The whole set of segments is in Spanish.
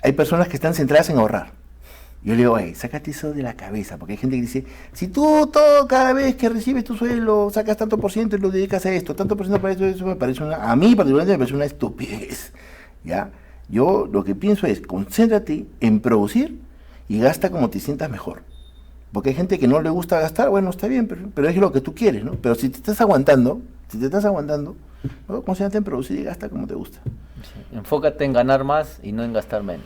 hay personas que están centradas en ahorrar. Yo le digo, sácate eso de la cabeza, porque hay gente que dice, si tú cada vez que recibes tu sueldo sacas tanto por ciento y lo dedicas a esto, tanto por ciento para eso me parece a mí particularmente me parece una estupidez, ¿ya? Yo lo que pienso es, concéntrate en producir y gasta como te sientas mejor. Porque hay gente que no le gusta gastar, bueno, está bien, pero es lo que tú quieres, ¿no? Pero si te estás aguantando, ¿no? Concéntrate en producir y gasta como te gusta. Sí. Enfócate en ganar más y no en gastar menos.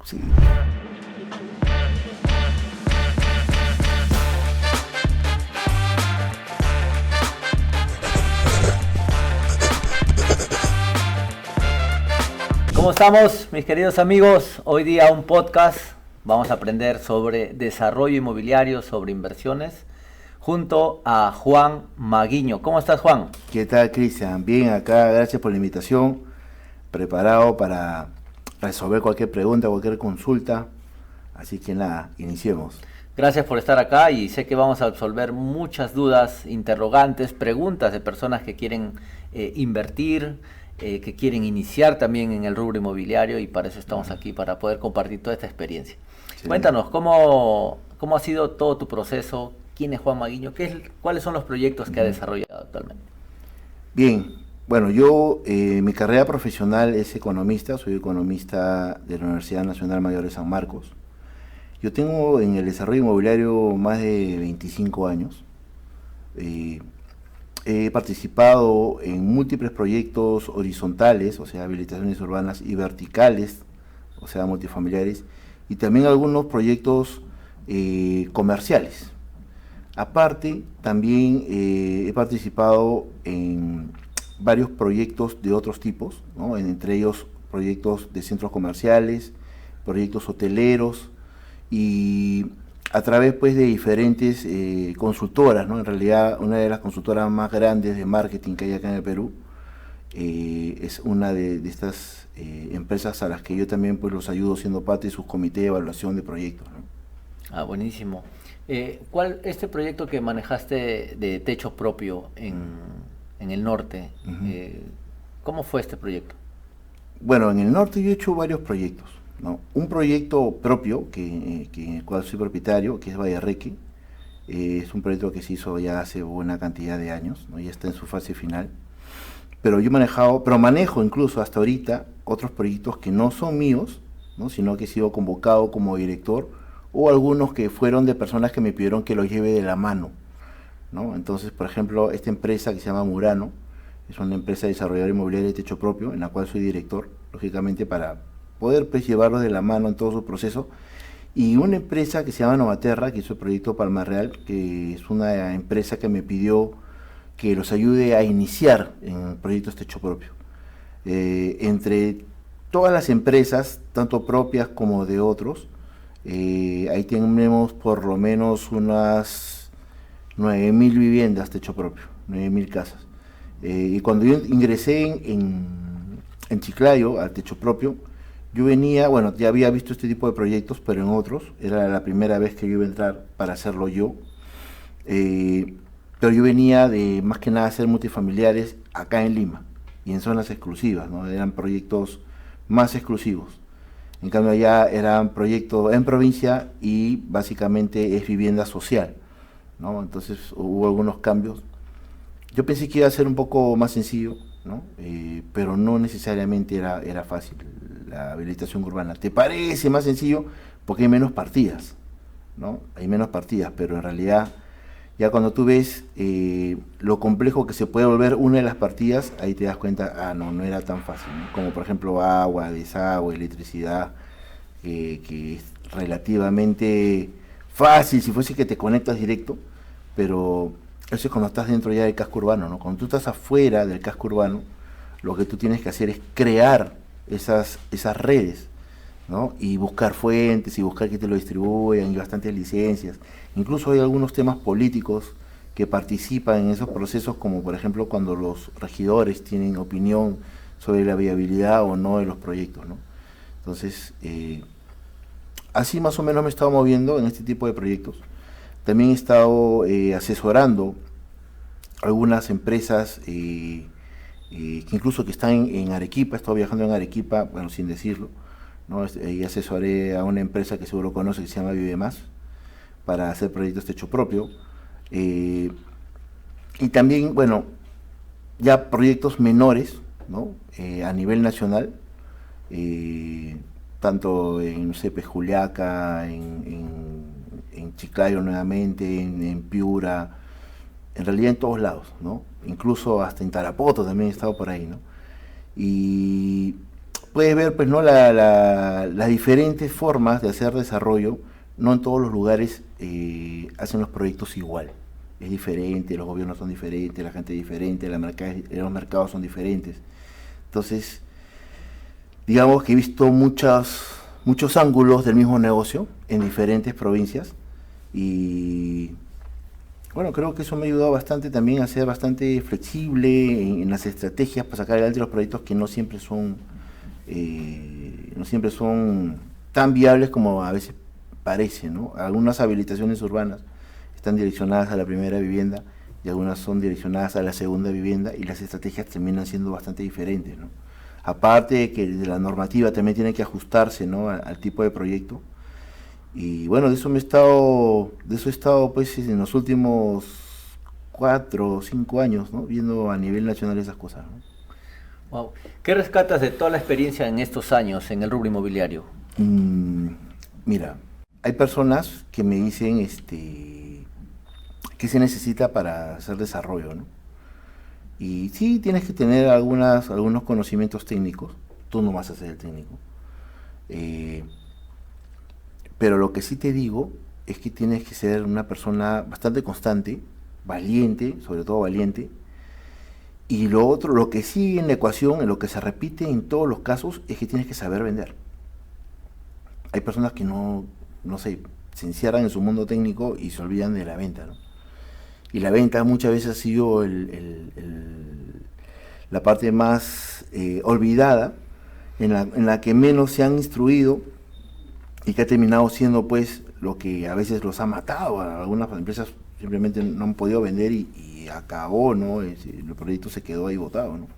Sí. ¿Cómo estamos, mis queridos amigos? Hoy día un podcast. Vamos a aprender sobre desarrollo inmobiliario, sobre inversiones, junto a Juan Maguiño. ¿Cómo estás, Juan? ¿Qué tal, Cristian? Bien, acá, gracias por la invitación. Preparado para resolver cualquier pregunta, cualquier consulta. Así que nada, iniciemos. Gracias por estar acá y sé que vamos a resolver muchas dudas, interrogantes, preguntas de personas que quieren invertir, que quieren iniciar también en el rubro inmobiliario, y para eso estamos aquí, para poder compartir toda esta experiencia. Sí. Cuéntanos, ¿cómo ha sido todo tu proceso? ¿Quién es Juan Maguiño? ¿Cuáles son los proyectos que ha desarrollado actualmente? Bien, bueno, yo mi carrera profesional es economista, soy economista de la Universidad Nacional Mayor de San Marcos. Yo tengo en el desarrollo inmobiliario más de 25 años. He participado en múltiples proyectos horizontales, o sea, habilitaciones urbanas, y verticales, o sea, multifamiliares, y también algunos proyectos comerciales. Aparte, también he participado en varios proyectos de otros tipos, ¿no? Entre ellos proyectos de centros comerciales, proyectos hoteleros, y a través pues de diferentes consultoras, ¿no? En realidad una de las consultoras más grandes de marketing que hay acá en el Perú es una de estas empresas a las que yo también pues los ayudo siendo parte de sus comités de evaluación de proyectos, ¿no? Ah, buenísimo. Este proyecto que manejaste de techo propio en el norte, ¿cómo fue este proyecto? Bueno, en el norte yo he hecho varios proyectos, ¿no? Un proyecto propio, en el cual soy propietario, que es Vallarreque, es un proyecto que se hizo ya hace buena cantidad de años, ¿no? Ya está en su fase final, pero manejo incluso hasta ahorita otros proyectos que no son míos, ¿no? Sino que he sido convocado como director, o algunos que fueron de personas que me pidieron que los lleve de la mano, ¿no? Entonces, por ejemplo, esta empresa que se llama Murano, es una empresa desarrolladora inmobiliaria de techo propio, en la cual soy director, lógicamente para poder pues llevarlos de la mano en todo su proceso, y una empresa que se llama Novaterra, que hizo el proyecto Palma Real, que es una empresa que me pidió que los ayude a iniciar en proyectos techo propio. Entre todas las empresas, tanto propias como de otros, ahí tenemos por lo menos unas 9.000 viviendas techo propio, 9.000 casas. Y cuando yo ingresé en Chiclayo al techo propio, yo venía, bueno, ya había visto este tipo de proyectos, pero en otros, era la primera vez que yo iba a entrar para hacerlo yo. Pero yo venía de más que nada hacer multifamiliares acá en Lima y en zonas exclusivas, ¿no? Eran proyectos más exclusivos. En cambio allá eran proyectos en provincia y básicamente es vivienda social, ¿no? Entonces hubo algunos cambios. Yo pensé que iba a ser un poco más sencillo, ¿no? Pero no necesariamente era fácil la habilitación urbana. Te parece más sencillo porque hay menos partidas, ¿no? Hay menos partidas, pero en realidad ya cuando tú ves lo complejo que se puede volver una de las partidas, ahí te das cuenta, no era tan fácil, ¿no? Como por ejemplo agua, desagüe, electricidad, que es relativamente fácil si fuese que te conectas directo, pero eso es cuando estás dentro ya del casco urbano, ¿no? Cuando tú estás afuera del casco urbano, lo que tú tienes que hacer es crear esas redes, ¿no? Y buscar fuentes y buscar que te lo distribuyan y bastantes licencias. Incluso hay algunos temas políticos que participan en esos procesos, como por ejemplo cuando los regidores tienen opinión sobre la viabilidad o no de los proyectos, ¿no? Entonces, así más o menos me he estado moviendo en este tipo de proyectos. También he estado asesorando algunas empresas que incluso que están en Arequipa, he estado viajando en Arequipa, bueno, sin decirlo, ¿no? Y asesoré a una empresa que seguro conoce que se llama Vive Más para hacer proyectos de hecho propio. Y también, bueno, ya proyectos menores, ¿no? A nivel nacional, tanto en, no sé, pues, Juliaca, en Chiclayo nuevamente, en Piura, en realidad en todos lados, ¿no? Incluso hasta en Tarapoto también he estado por ahí, ¿no? Y puedes ver, pues, ¿no? Las diferentes formas de hacer desarrollo. No en todos los lugares hacen los proyectos igual. Es diferente, los gobiernos son diferentes, la gente es diferente, los mercados son diferentes. Entonces, digamos que he visto muchos ángulos del mismo negocio en diferentes provincias y bueno, creo que eso me ha ayudado bastante también a ser bastante flexible en las estrategias para sacar adelante los proyectos que no siempre son tan viables como a veces parece, ¿no? Algunas habilitaciones urbanas están direccionadas a la primera vivienda y algunas son direccionadas a la segunda vivienda y las estrategias terminan siendo bastante diferentes, ¿no? Aparte de que la normativa también tiene que ajustarse, ¿no? al tipo de proyecto. Y bueno, de eso he estado pues en los últimos 4 o 5 años, ¿no? Viendo a nivel nacional esas cosas, ¿no? Wow. ¿Qué rescatas de toda la experiencia en estos años en el rubro inmobiliario? Mira, hay personas que me dicen qué se necesita para hacer desarrollo, ¿no? Y sí, tienes que tener algunos conocimientos técnicos, tú no vas a ser el técnico. Pero lo que sí te digo es que tienes que ser una persona bastante constante, valiente, sobre todo valiente. Y lo otro, lo que sí en la ecuación, en lo que se repite en todos los casos, es que tienes que saber vender. Hay personas que no sé, se encierran en su mundo técnico y se olvidan de la venta, ¿no? Y la venta muchas veces ha sido la parte más olvidada, en la que menos se han instruido y que ha terminado siendo pues lo que a veces los ha matado. Algunas empresas simplemente no han podido vender y acabó, ¿no? El proyecto se quedó ahí botado, ¿no?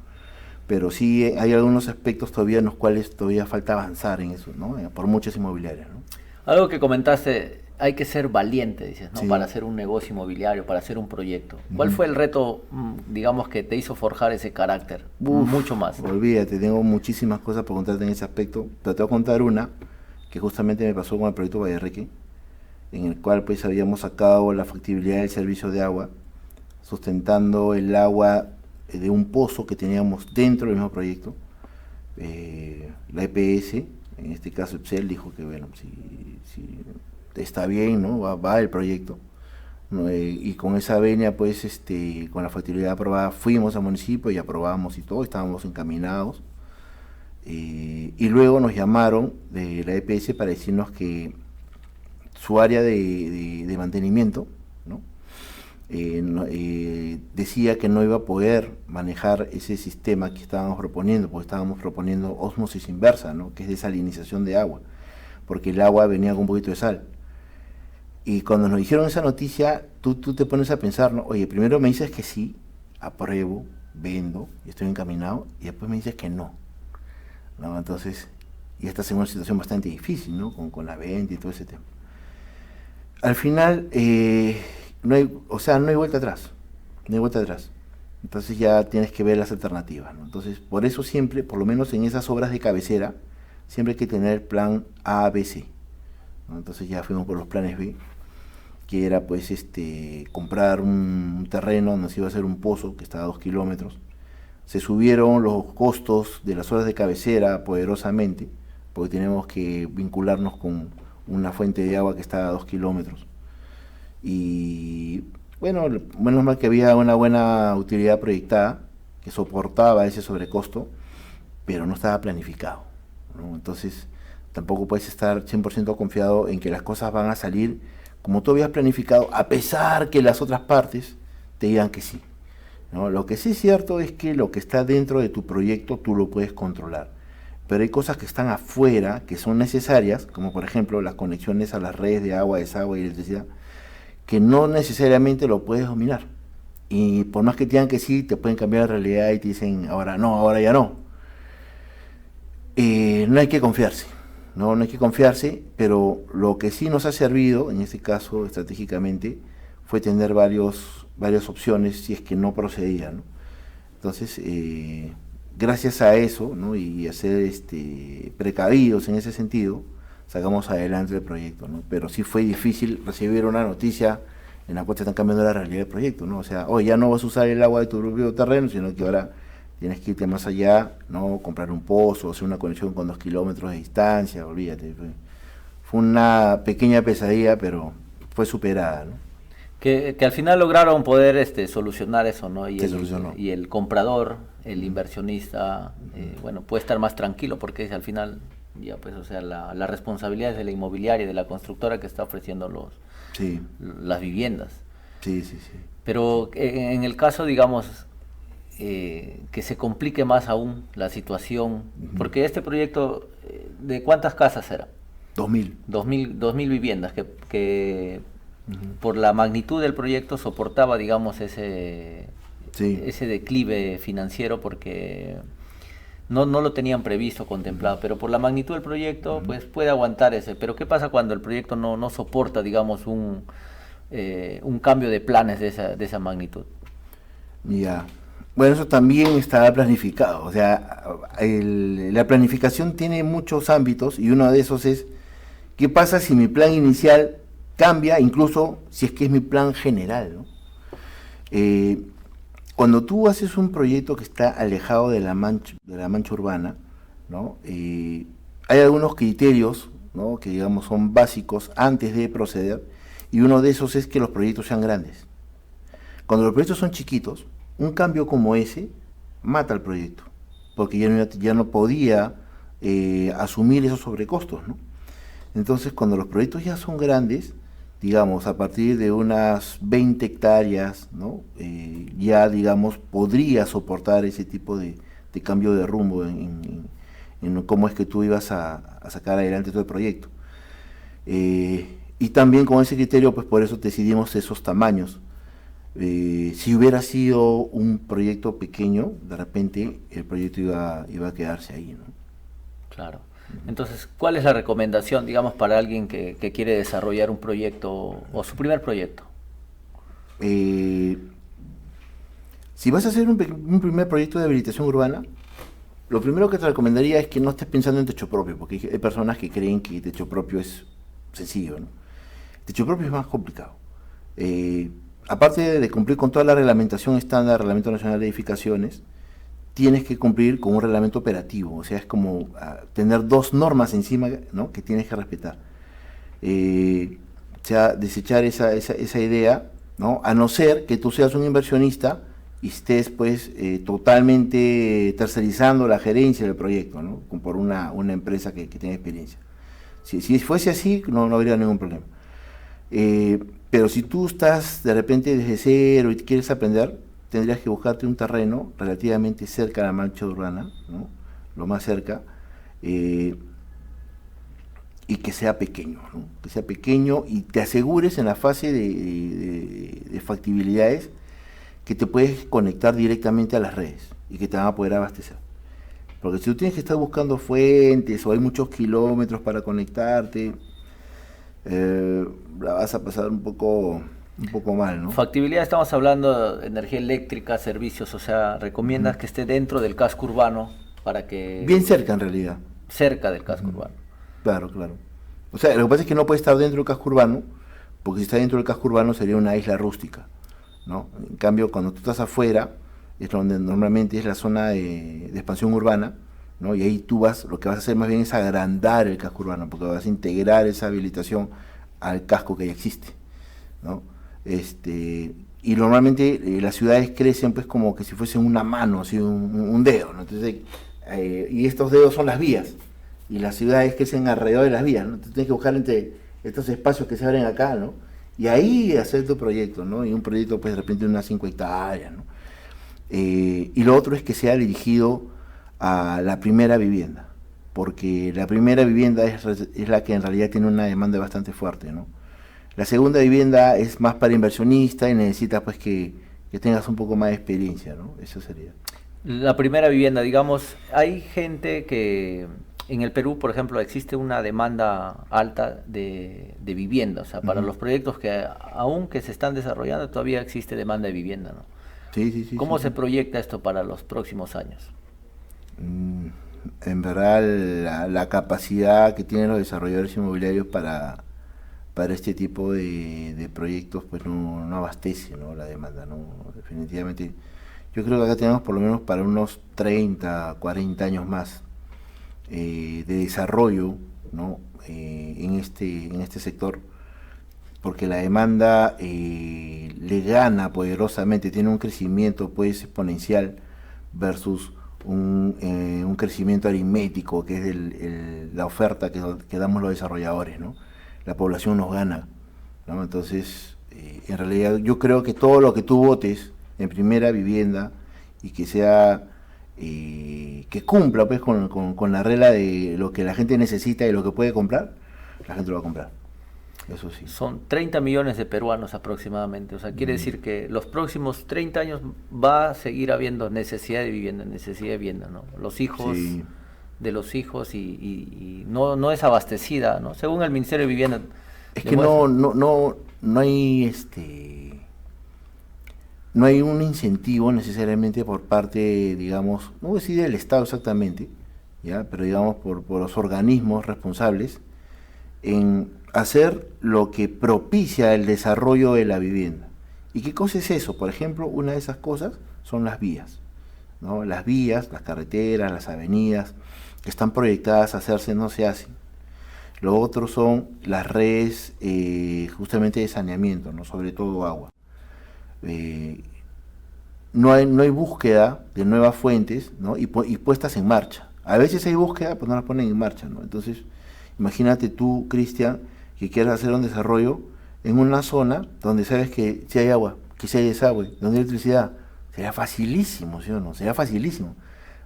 Pero sí hay algunos aspectos todavía en los cuales todavía falta avanzar en eso, ¿no? Por muchas inmobiliarias, ¿no? Algo que comentaste, hay que ser valiente, dices, ¿no? Sí. Para hacer un negocio inmobiliario, para hacer un proyecto. ¿Cuál fue el reto, digamos, que te hizo forjar ese carácter? Mucho más. Olvídate, tengo muchísimas cosas por contarte en ese aspecto, pero te voy a contar una que justamente me pasó con el proyecto Vallerreque, en el cual pues habíamos sacado la factibilidad del servicio de agua, sustentando el agua de un pozo que teníamos dentro del mismo proyecto. La EPS, en este caso EPSEL, dijo que bueno, si está bien, ¿no? Va el proyecto, ¿no? Y con esa venia, pues, con la factibilidad aprobada, fuimos al municipio y aprobamos y todo, estábamos encaminados. Y luego nos llamaron de la EPS para decirnos que su área de mantenimiento, ¿no? Decía que no iba a poder manejar ese sistema que estábamos proponiendo, porque estábamos proponiendo ósmosis inversa, ¿no? Que es desalinización de agua, porque el agua venía con un poquito de sal. Y cuando nos dijeron esa noticia, tú te pones a pensar, ¿no? Oye, primero me dices que sí, apruebo, vendo, y estoy encaminado, y después me dices que no, ¿no? Entonces, y estás en una situación bastante difícil, ¿no? Con la venta y todo ese tema. Al final, no hay vuelta atrás, no hay vuelta atrás. Entonces ya tienes que ver las alternativas, ¿no? Entonces, por eso siempre, por lo menos en esas obras de cabecera, siempre hay que tener plan A, B, C, ¿no? Entonces ya fuimos por los planes B, que era pues comprar un terreno donde se iba a hacer un pozo que estaba a 2 kilómetros. Se subieron los costos de las obras de cabecera poderosamente, porque tenemos que vincularnos con una fuente de agua que está a 2 kilómetros. Y bueno, menos mal que había una buena utilidad proyectada que soportaba ese sobrecosto, pero no estaba planificado, ¿no? Entonces tampoco puedes estar 100% confiado en que las cosas van a salir como tú habías planificado, a pesar que las otras partes te digan que sí, ¿no? Lo que sí es cierto es que lo que está dentro de tu proyecto tú lo puedes controlar, pero hay cosas que están afuera, que son necesarias, como por ejemplo las conexiones a las redes de agua, desagüe y electricidad, que no necesariamente lo puedes dominar. Y por más que te digan que sí, te pueden cambiar la realidad y te dicen ahora no, ahora ya no. No hay que confiarse, no hay que confiarse, pero lo que sí nos ha servido, en este caso estratégicamente, fue tener varias opciones si es que no procedía, ¿no? Entonces, gracias a eso, ¿no? Y a ser precavidos en ese sentido, sacamos adelante el proyecto, ¿no? Pero sí fue difícil recibir una noticia en la cual te están cambiando la realidad del proyecto, ¿no? O sea, hoy ya no vas a usar el agua de tu propio terreno, sino que ahora tienes que irte más allá, ¿no? Comprar un pozo, hacer una conexión con 2 kilómetros de distancia, olvídate. Fue una pequeña pesadilla, pero fue superada, ¿no? Que al final lograron poder solucionar eso, ¿no? Se solucionó. Y el comprador, el inversionista, bueno, puede estar más tranquilo porque al final, ya pues, o sea, la responsabilidad es de la inmobiliaria y de la constructora que está ofreciendo Sí, las viviendas. sí. Pero en el caso, digamos, que se complique más aún la situación, porque este proyecto, ¿de cuántas casas era? 2000. 2000 viviendas que por la magnitud del proyecto soportaba, digamos, ese declive financiero porque no lo tenían previsto, contemplado, pero por la magnitud del proyecto, pues puede aguantar ese. Pero ¿qué pasa cuando el proyecto no soporta, digamos, un cambio de planes de esa magnitud? Ya. Bueno, eso también estaba planificado. O sea, la planificación tiene muchos ámbitos y uno de esos es, ¿qué pasa si mi plan inicial cambia, incluso si es que es mi plan general, ¿no? Cuando tú haces un proyecto que está alejado de la mancha urbana, ¿no? Hay algunos criterios, ¿no? Que digamos son básicos antes de proceder, y uno de esos es que los proyectos sean grandes. Cuando los proyectos son chiquitos, un cambio como ese mata el proyecto, porque ya no podía asumir esos sobrecostos, ¿no? Entonces, cuando los proyectos ya son grandes, digamos, a partir de unas 20 hectáreas, ¿no? Ya, digamos, podría soportar ese tipo de cambio de rumbo en cómo es que tú ibas a sacar adelante todo el proyecto. Y también con ese criterio, pues por eso decidimos esos tamaños. Si hubiera sido un proyecto pequeño, de repente el proyecto iba a quedarse ahí, ¿no? Claro. Entonces, ¿cuál es la recomendación, digamos, para alguien que quiere desarrollar un proyecto o su primer proyecto? Si vas a hacer un primer proyecto de habilitación urbana, lo primero que te recomendaría es que no estés pensando en techo propio, porque hay personas que creen que techo propio es sencillo, ¿no? Techo propio es más complicado. Aparte de cumplir con toda la reglamentación estándar, Reglamento Nacional de Edificaciones, tienes que cumplir con un reglamento operativo, o sea, es como tener 2 normas encima, ¿no? Que tienes que respetar. O sea, desechar esa idea, ¿no? A no ser que tú seas un inversionista y estés, pues, totalmente tercerizando la gerencia del proyecto, ¿no? Por una empresa que tenga experiencia. Si fuese así, no habría ningún problema. Pero si tú estás de repente desde cero y quieres aprender, tendrías que buscarte un terreno relativamente cerca de la mancha urbana, ¿no? Lo más cerca, y que sea pequeño, ¿no? Que sea pequeño y te asegures en la fase de factibilidades que te puedes conectar directamente a las redes y que te van a poder abastecer. Porque si tú tienes que estar buscando fuentes o hay muchos kilómetros para conectarte, la vas a pasar un poco mal, ¿no? Factibilidad, estamos hablando de energía eléctrica, servicios, o sea, recomiendas que esté dentro del casco urbano para que... Bien cerca en realidad. Cerca del casco urbano. Claro. O sea, lo que pasa es que no puede estar dentro del casco urbano, porque si está dentro del casco urbano sería una isla rústica, ¿no? En cambio, cuando tú estás afuera, es donde normalmente es la zona de expansión urbana, ¿no? Y ahí lo que vas a hacer más bien es agrandar el casco urbano, porque vas a integrar esa habilitación al casco que ya existe, ¿no? Y normalmente las ciudades crecen pues como que si fuesen una mano, así un dedo, ¿no? Entonces, y estos dedos son las vías, y las ciudades crecen alrededor de las vías, ¿no? Entonces tienes que buscar entre estos espacios que se abren acá, ¿no? Y ahí hacer tu proyecto, ¿no? Y un proyecto pues de repente de unas 5 hectáreas, ¿no? Y lo otro es que sea dirigido a la primera vivienda, porque la primera vivienda es la que en realidad tiene una demanda bastante fuerte, ¿no? La segunda vivienda es más para inversionista y necesitas pues que tengas un poco más de experiencia, ¿no? Eso sería. La primera vivienda, digamos, hay gente que en el Perú, por ejemplo, existe una demanda alta de vivienda, o sea, para los proyectos que aún que se están desarrollando todavía existe demanda de vivienda, ¿no? Sí, sí, sí, sí, ¿Cómo se sí. proyecta esto para los próximos años? Mm, En verdad, la capacidad que tienen los desarrolladores inmobiliarios para este tipo de proyectos, pues no abastece, ¿no? La demanda, ¿no? Definitivamente. Yo creo que acá tenemos por lo menos para unos 30, 40 años más de desarrollo, ¿no? En este sector, porque la demanda le gana poderosamente, tiene un crecimiento pues exponencial versus un crecimiento aritmético que es la oferta que damos los desarrolladores, ¿no? La población nos gana, ¿no? Entonces, en realidad yo creo que todo lo que tú votes en primera vivienda y que sea que cumpla pues con la regla de lo que la gente necesita y lo que puede comprar, la gente lo va a comprar. Eso sí. Son 30 millones de peruanos aproximadamente, o sea, quiere Mm, decir que los próximos 30 años va a seguir habiendo necesidad de vivienda, ¿no? Los hijos sí. de los hijos y no es abastecida, ¿no? Según el Ministerio de Vivienda Es que demuestra. no hay no hay un incentivo necesariamente por parte, digamos, no voy a decir del Estado exactamente, ya, pero digamos por los organismos responsables en hacer lo que propicia el desarrollo de la vivienda. ¿Y qué cosa es eso? Por ejemplo, una de esas cosas son las vías, ¿no? Las vías, las carreteras, las avenidas, que están proyectadas a hacerse, no se hacen. Lo otro son las redes justamente de saneamiento, ¿no? Sobre todo agua. Eh, no hay búsqueda de nuevas fuentes, ¿no? Y puestas en marcha. A veces hay búsqueda, pero no las ponen en marcha, ¿no? Entonces, imagínate tú, Cristian, que quieras hacer un desarrollo en una zona donde sabes que si hay agua, que si hay desagüe, donde hay electricidad. Sería facilísimo, ¿sí o no? Sería facilísimo.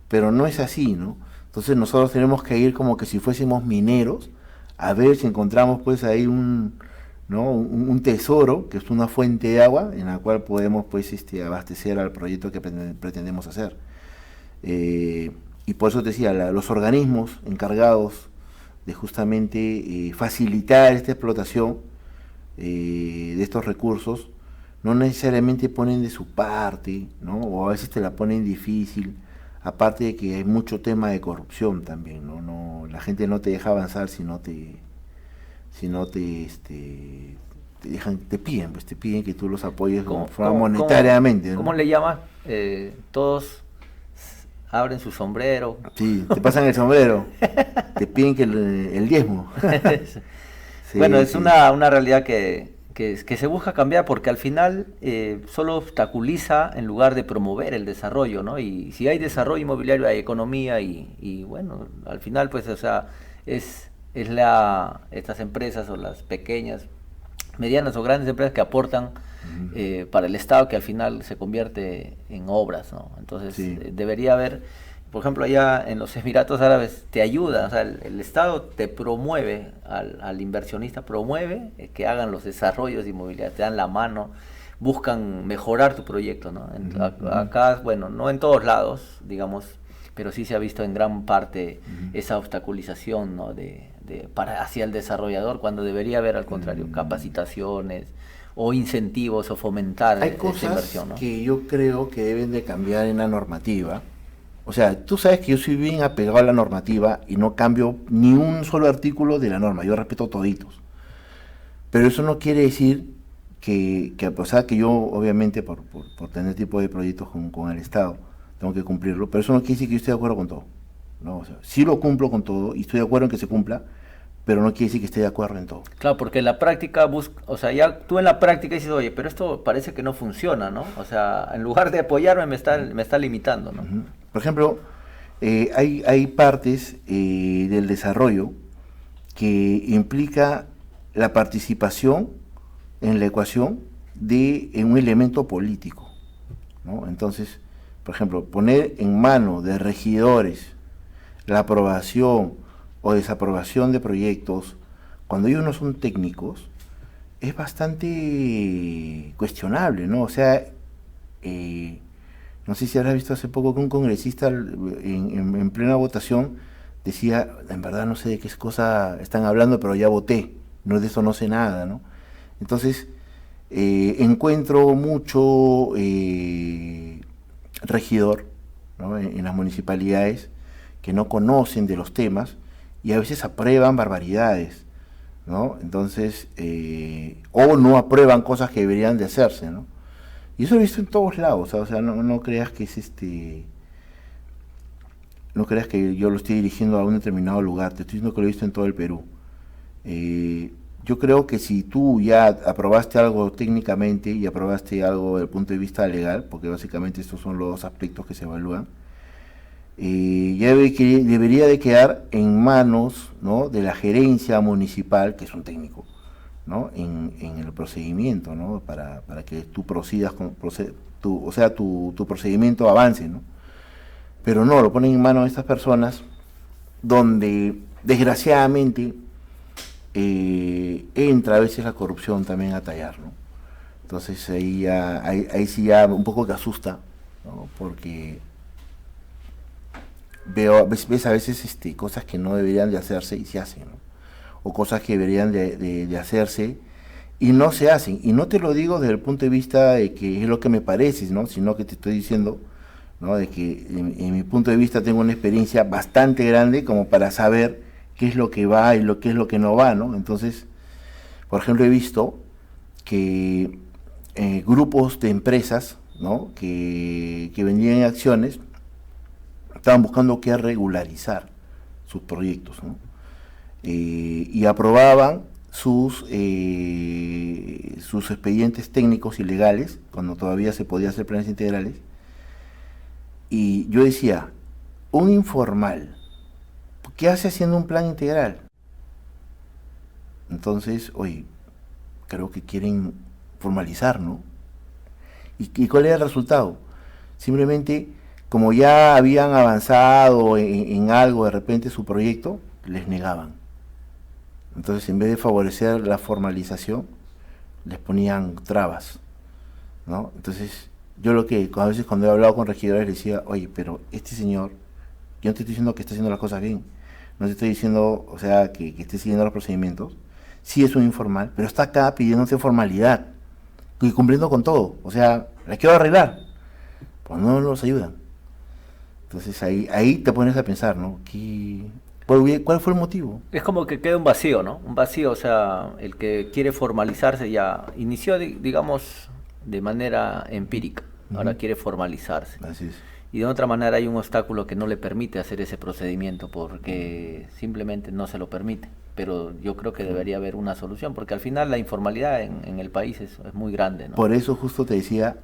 Pero no es así, ¿no? Entonces nosotros tenemos que ir como que si fuésemos mineros a ver si encontramos pues ahí ¿no? un tesoro, que es una fuente de agua en la cual podemos pues abastecer al proyecto que pretendemos hacer. Y por eso te decía, los organismos encargados de justamente facilitar esta explotación de estos recursos no necesariamente ponen de su parte, ¿no? O a veces te la ponen difícil, aparte de que hay mucho tema de corrupción también, ¿no? La gente no te deja avanzar si no te dejan, te piden que tú los apoyes de ¿Cómo, forma monetariamente, cómo ¿no? le llaman? Todos abren su sombrero. Sí, te pasan el sombrero, te piden que el diezmo. Bueno, Sí, es sí. una realidad que se busca cambiar porque al final solo obstaculiza en lugar de promover el desarrollo, ¿no? Y si hay desarrollo inmobiliario hay economía y bueno, al final pues, o sea, estas empresas o las pequeñas, medianas o grandes empresas que aportan Ujú. para el Estado que al final se convierte en obras, ¿no? Entonces Sí. debería haber, por ejemplo, allá en los Emiratos Árabes te ayuda, o sea, el Estado te promueve, al inversionista promueve que hagan los desarrollos inmobiliarios, te dan la mano, buscan mejorar tu proyecto, ¿no? Ujú, ujú, Acá, bueno, no en todos lados, digamos, pero sí se ha visto en gran parte ujú. esa obstaculización, ¿no? Hacia el desarrollador, cuando debería haber al contrario Mm. capacitaciones o incentivos o fomentar Hay esta cosas inversión, ¿no? que yo creo que deben de cambiar en la normativa. O sea, tú sabes que yo soy bien apegado a la normativa y no cambio ni un solo artículo de la norma, yo respeto toditos. Pero eso no quiere decir que a pesar que yo, obviamente, por tener tipo de proyectos con el Estado, tengo que cumplirlo, pero eso no quiere decir que yo esté de acuerdo con todo, ¿no? O sea, sí lo cumplo con todo y estoy de acuerdo en que se cumpla, pero no quiere decir que esté de acuerdo en todo. Claro, porque en la práctica o sea, ya tú en la práctica dices, oye, pero esto parece que no funciona, ¿no? O sea, en lugar de apoyarme me está limitando, ¿no? Ujú. Por ejemplo, hay partes del desarrollo que implica la participación en la ecuación en un elemento político, ¿no? Entonces, por ejemplo, poner en mano de regidores la aprobación o desaprobación de proyectos, cuando ellos no son técnicos, es bastante cuestionable, ¿no? O sea, no sé si habrás visto hace poco que un congresista en plena votación decía, en verdad no sé de qué cosa están hablando, pero ya voté, no de eso no sé nada, ¿no? Entonces, encuentro mucho regidor, ¿no? En las municipalidades que no conocen de los temas y a veces aprueban barbaridades, ¿no? Entonces, o no aprueban cosas que deberían de hacerse, ¿no? Y eso lo he visto en todos lados, o sea, no creas que es no creas que yo lo estoy dirigiendo a un determinado lugar, te estoy diciendo que lo he visto en todo el Perú. Yo creo que si tú ya aprobaste algo técnicamente y aprobaste algo desde el punto de vista legal, porque básicamente estos son los dos aspectos que se evalúan, ya debería de quedar en manos, ¿no?, de la gerencia municipal, que es un técnico, ¿no?, en el procedimiento, ¿no?, para que tú procedas con tu procedimiento avance, ¿no? Pero no, lo ponen en manos de estas personas donde desgraciadamente entra a veces la corrupción también a tallar, ¿no? Entonces ahí sí ya un poco que asusta, ¿no? Porque ves a veces cosas que no deberían de hacerse y se hacen, ¿no? O cosas que deberían de hacerse y no se hacen. Y no te lo digo desde el punto de vista de que es lo que me parece, ¿no?, sino que te estoy diciendo, ¿no?, de que en mi punto de vista tengo una experiencia bastante grande como para saber qué es lo que va y qué es lo que no va, ¿no? Entonces, por ejemplo, he visto que grupos de empresas, ¿no?, que vendían acciones estaban buscando que regularizar sus proyectos, ¿no? Y aprobaban sus expedientes técnicos y legales, cuando todavía se podía hacer planes integrales. Y yo decía, un informal, ¿qué hace haciendo un plan integral? Entonces, oye, creo que quieren formalizar, ¿no? ¿Y cuál era el resultado? Simplemente, como ya habían avanzado en algo, de repente su proyecto, les negaban. Entonces, en vez de favorecer la formalización, les ponían trabas, ¿no? Entonces, yo a veces cuando he hablado con regidores les decía, oye, pero este señor, yo no te estoy diciendo que esté haciendo las cosas bien, no te estoy diciendo, o sea, que esté siguiendo los procedimientos, sí es un informal, pero está acá pidiéndote formalidad y cumpliendo con todo, o sea, la quiero arreglar, pues no nos ayudan. Entonces ahí te pones a pensar, ¿no? ¿Cuál fue el motivo? Es como que queda un vacío, ¿no? Un vacío, o sea, el que quiere formalizarse ya inició, digamos, de manera empírica, ahora quiere formalizarse. Así es. Y de otra manera hay un obstáculo que no le permite hacer ese procedimiento porque simplemente no se lo permite. Pero yo creo que debería haber una solución, porque al final la informalidad en el país es muy grande, ¿no? Por eso justo te decía,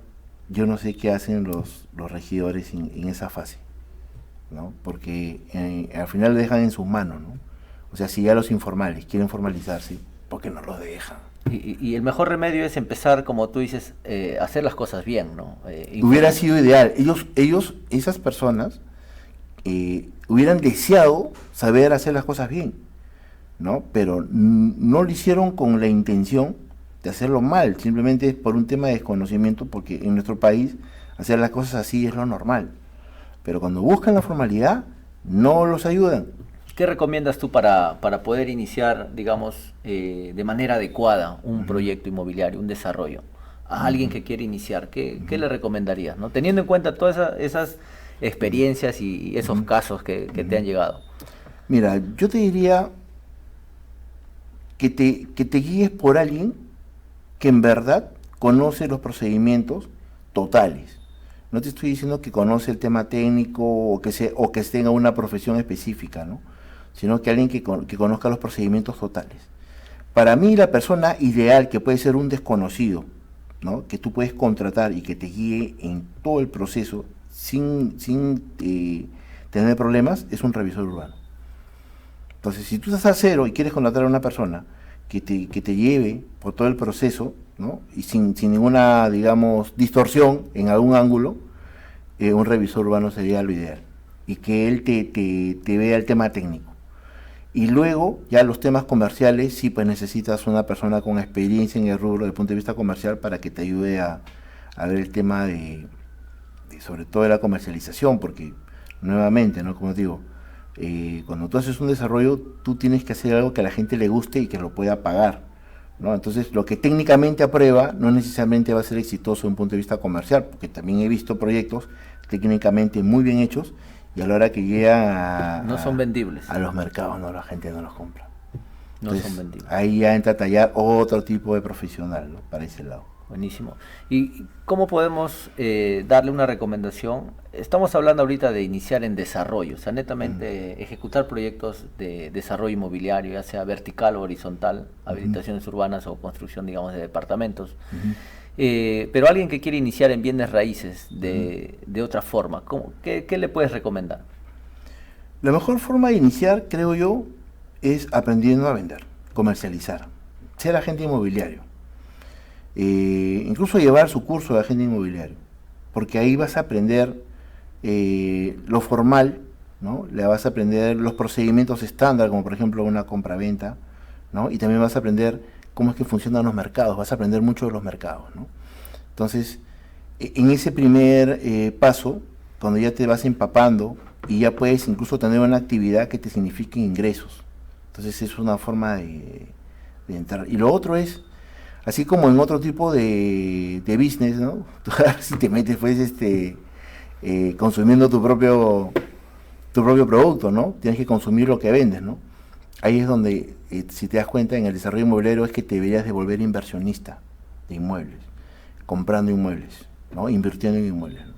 yo no sé qué hacen los regidores en esa fase, ¿no? Porque al final lo dejan en sus manos, ¿no? O sea, si ya los informales quieren formalizarse, ¿por qué no los dejan? Y el mejor remedio es empezar, como tú dices, hacer las cosas bien, ¿no? Hubiera sido ideal. Esas personas, hubieran deseado saber hacer las cosas bien, ¿no? Pero no lo hicieron con la intención de hacerlo mal, simplemente por un tema de desconocimiento, porque en nuestro país hacer las cosas así es lo normal. Pero cuando buscan la formalidad, no los ayudan. ¿Qué recomiendas tú para poder iniciar, digamos, de manera adecuada un proyecto inmobiliario, un desarrollo? A alguien que quiere iniciar, ¿qué le recomendarías, ¿no? Teniendo en cuenta todas esas experiencias y esos casos que te han llegado. Mira, yo te diría que te guíes por alguien que en verdad conoce los procedimientos totales. No te estoy diciendo que conoce el tema técnico o que tenga una profesión específica, ¿no? Sino que alguien que conozca los procedimientos totales. Para mí la persona ideal, que puede ser un desconocido, ¿no?, que tú puedes contratar y que te guíe en todo el proceso sin tener problemas, es un revisor urbano. Entonces, si tú estás a cero y quieres contratar a una persona que te lleve por todo el proceso, ¿no?, y sin ninguna, digamos, distorsión en algún ángulo, un revisor urbano sería lo ideal. Y que él te vea el tema técnico. Y luego, ya los temas comerciales, sí, pues necesitas una persona con experiencia en el rubro desde el punto de vista comercial para que te ayude a ver el tema sobre todo de la comercialización, porque nuevamente, ¿no?, como digo, Cuando tú haces un desarrollo, tú tienes que hacer algo que a la gente le guste y que lo pueda pagar, ¿no? Entonces, lo que técnicamente aprueba no necesariamente va a ser exitoso desde un punto de vista comercial, porque también he visto proyectos técnicamente muy bien hechos y a la hora que llegan no son vendibles. A los mercados, no, la gente no los compra. Entonces, no son vendibles. Ahí ya entra a tallar otro tipo de profesional, ¿no? Para ese lado. Buenísimo. ¿Y cómo podemos darle una recomendación? Estamos hablando ahorita de iniciar en desarrollo, o sea, netamente ejecutar proyectos de desarrollo inmobiliario, ya sea vertical o horizontal, habilitaciones urbanas o construcción, digamos, de departamentos. Pero alguien que quiere iniciar en bienes raíces de otra forma, ¿qué le puedes recomendar? La mejor forma de iniciar, creo yo, es aprendiendo a vender, comercializar, ser agente inmobiliario. Incluso llevar su curso de agente inmobiliario, porque ahí vas a aprender lo formal, ¿no? Le vas a aprender los procedimientos estándar, como por ejemplo una compraventa, ¿no? Y también vas a aprender cómo es que funcionan los mercados, vas a aprender mucho de los mercados, ¿no? Entonces, en ese primer paso, cuando ya te vas empapando y ya puedes incluso tener una actividad que te signifique ingresos, entonces es una forma de entrar. Y lo otro es, así como en otro tipo de business, ¿no? Tú, si te metes pues consumiendo tu propio producto, ¿no? Tienes que consumir lo que vendes, ¿no? Ahí es donde, si te das cuenta, en el desarrollo inmobiliario es que te deberías de volver inversionista de inmuebles, comprando inmuebles, ¿no? Invirtiendo en inmuebles, ¿no?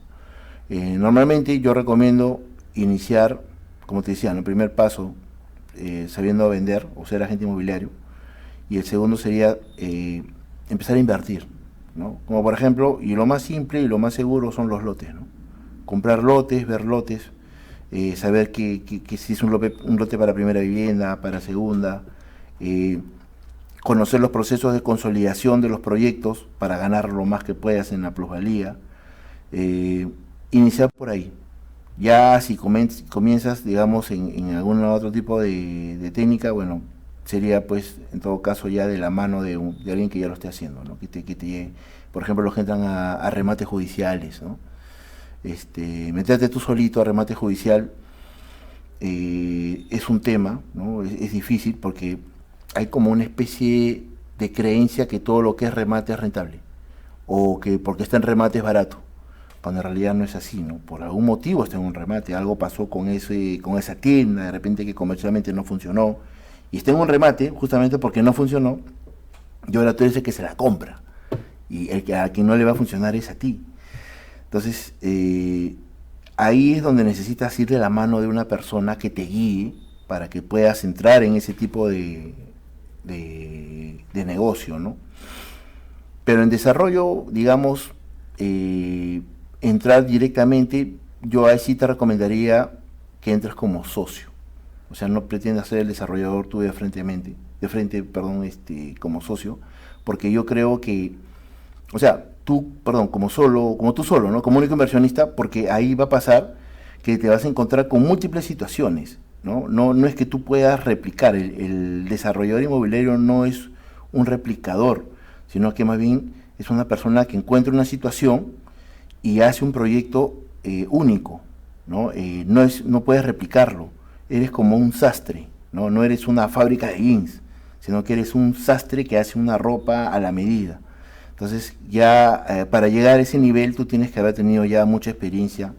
Normalmente yo recomiendo iniciar, como te decía, en el primer paso, sabiendo vender o ser agente inmobiliario, y el segundo sería empezar a invertir, ¿no? Como por ejemplo, y lo más simple y lo más seguro son los lotes, ¿no? Comprar lotes, ver lotes, saber que si es un lote para primera vivienda, para segunda, conocer los procesos de consolidación de los proyectos para ganar lo más que puedas en la plusvalía, iniciar por ahí. Ya si comienzas, digamos, en algún otro tipo de técnica, bueno, sería pues en todo caso ya de la mano de alguien que ya lo esté haciendo, ¿no? Por ejemplo, los que entran a remates judiciales, ¿no? Meterte tú solito a remate judicial es un tema, ¿no? Es difícil porque hay como una especie de creencia que todo lo que es remate es rentable, o que porque está en remate es barato, cuando en realidad no es así, ¿no? Por algún motivo está en un remate, algo pasó con esa tienda, de repente que comercialmente no funcionó, y está en un remate justamente porque no funcionó, y ahora tú eres el que se la compra, y a quien no le va a funcionar es a ti. Entonces, ahí es donde necesitas ir de la mano de una persona que te guíe para que puedas entrar en ese tipo de negocio, ¿no? Pero en desarrollo, digamos, entrar directamente, yo ahí sí te recomendaría que entres como socio. O sea, no pretendas ser el desarrollador tú de frente, como socio, porque yo creo que, o sea, como tú solo, ¿no? Como único inversionista, porque ahí va a pasar que te vas a encontrar con múltiples situaciones, ¿no? No es que tú puedas replicar, el desarrollador inmobiliario no es un replicador, sino que más bien es una persona que encuentra una situación y hace un proyecto único, ¿no? No puedes replicarlo, eres como un sastre, ¿no? No eres una fábrica de jeans, sino que eres un sastre que hace una ropa a la medida. Entonces ya para llegar a ese nivel tú tienes que haber tenido ya mucha experiencia,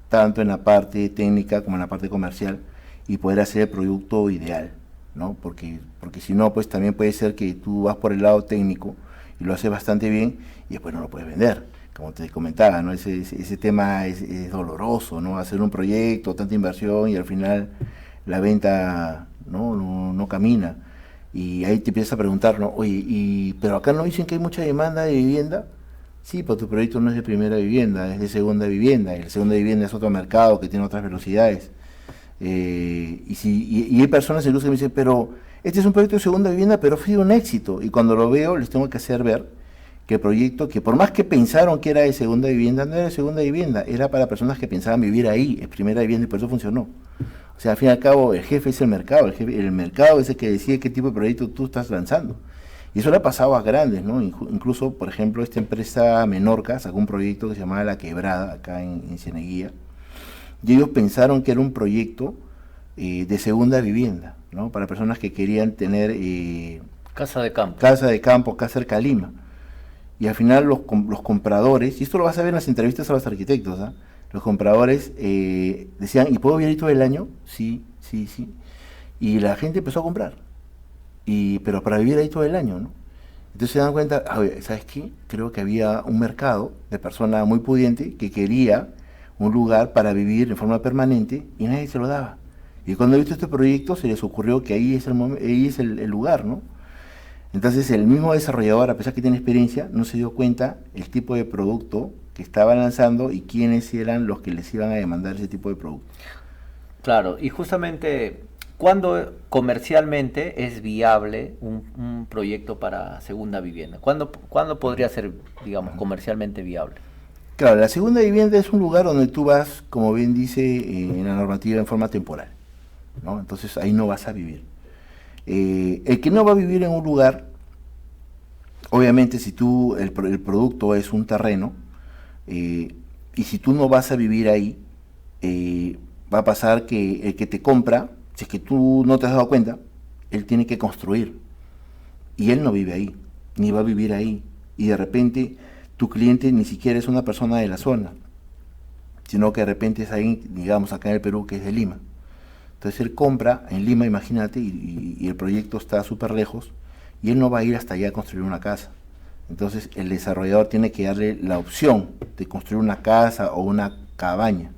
tanto en la parte técnica como en la parte comercial, y poder hacer el producto ideal, ¿no? Porque si no, pues también puede ser que tú vas por el lado técnico y lo haces bastante bien y después no lo puedes vender, como te comentaba, ¿no? Ese tema es doloroso, ¿no? Hacer un proyecto, tanta inversión y al final la venta no camina. Y ahí te empiezas a preguntar, ¿no? Oye, pero acá no dicen que hay mucha demanda de vivienda. Sí, pero tu proyecto no es de primera vivienda, es de segunda vivienda. Y la segunda vivienda es otro mercado que tiene otras velocidades. Y hay personas incluso que me dicen, pero este es un proyecto de segunda vivienda, pero ha sido un éxito. Y cuando lo veo, les tengo que hacer ver que el proyecto, que por más que pensaron que era de segunda vivienda, no era de segunda vivienda, era para personas que pensaban vivir ahí, es primera vivienda, y por eso funcionó. O sea, al fin y al cabo, el jefe es el mercado, el mercado es el que decide qué tipo de proyecto tú estás lanzando. Y eso le ha pasado a grandes, ¿no? Incluso, por ejemplo, esta empresa Menorca sacó un proyecto que se llamaba La Quebrada, acá en Cieneguía, y ellos pensaron que era un proyecto de segunda vivienda, ¿no? Para personas que querían tener Casa de campo. casa de campo acá cerca de Lima. Y al final los compradores, y esto lo vas a ver en las entrevistas a los arquitectos, ¿ah? Los compradores decían, ¿y puedo vivir ahí todo el año? Sí, sí, sí. Y la gente empezó a comprar, pero para vivir ahí todo el año, ¿no? Entonces se dan cuenta, a ver, ¿sabes qué? Creo que había un mercado de personas muy pudiente que quería un lugar para vivir en forma permanente y nadie se lo daba. Y cuando he visto este proyecto se les ocurrió que ahí es el lugar, ¿no? Entonces el mismo desarrollador, a pesar que tiene experiencia, no se dio cuenta el tipo de producto que estaba lanzando y quiénes eran los que les iban a demandar ese tipo de producto. Claro, y justamente, ¿cuándo comercialmente es viable un proyecto para segunda vivienda? ¿Cuándo podría ser, digamos, comercialmente viable? Claro, la segunda vivienda es un lugar donde tú vas, como bien dice en la normativa, en forma temporal, ¿no? Entonces ahí no vas a vivir. El que no va a vivir en un lugar, obviamente si tú, el producto es un terreno, y si tú no vas a vivir ahí, va a pasar que el que te compra, si es que tú no te has dado cuenta, él tiene que construir. Y él no vive ahí, ni va a vivir ahí. Y de repente tu cliente ni siquiera es una persona de la zona, sino que de repente es alguien, digamos acá en el Perú, que es de Lima. Entonces él compra en Lima, imagínate, y el proyecto está súper lejos, y él no va a ir hasta allá a construir una casa. Entonces el desarrollador tiene que darle la opción de construir una casa o una cabaña.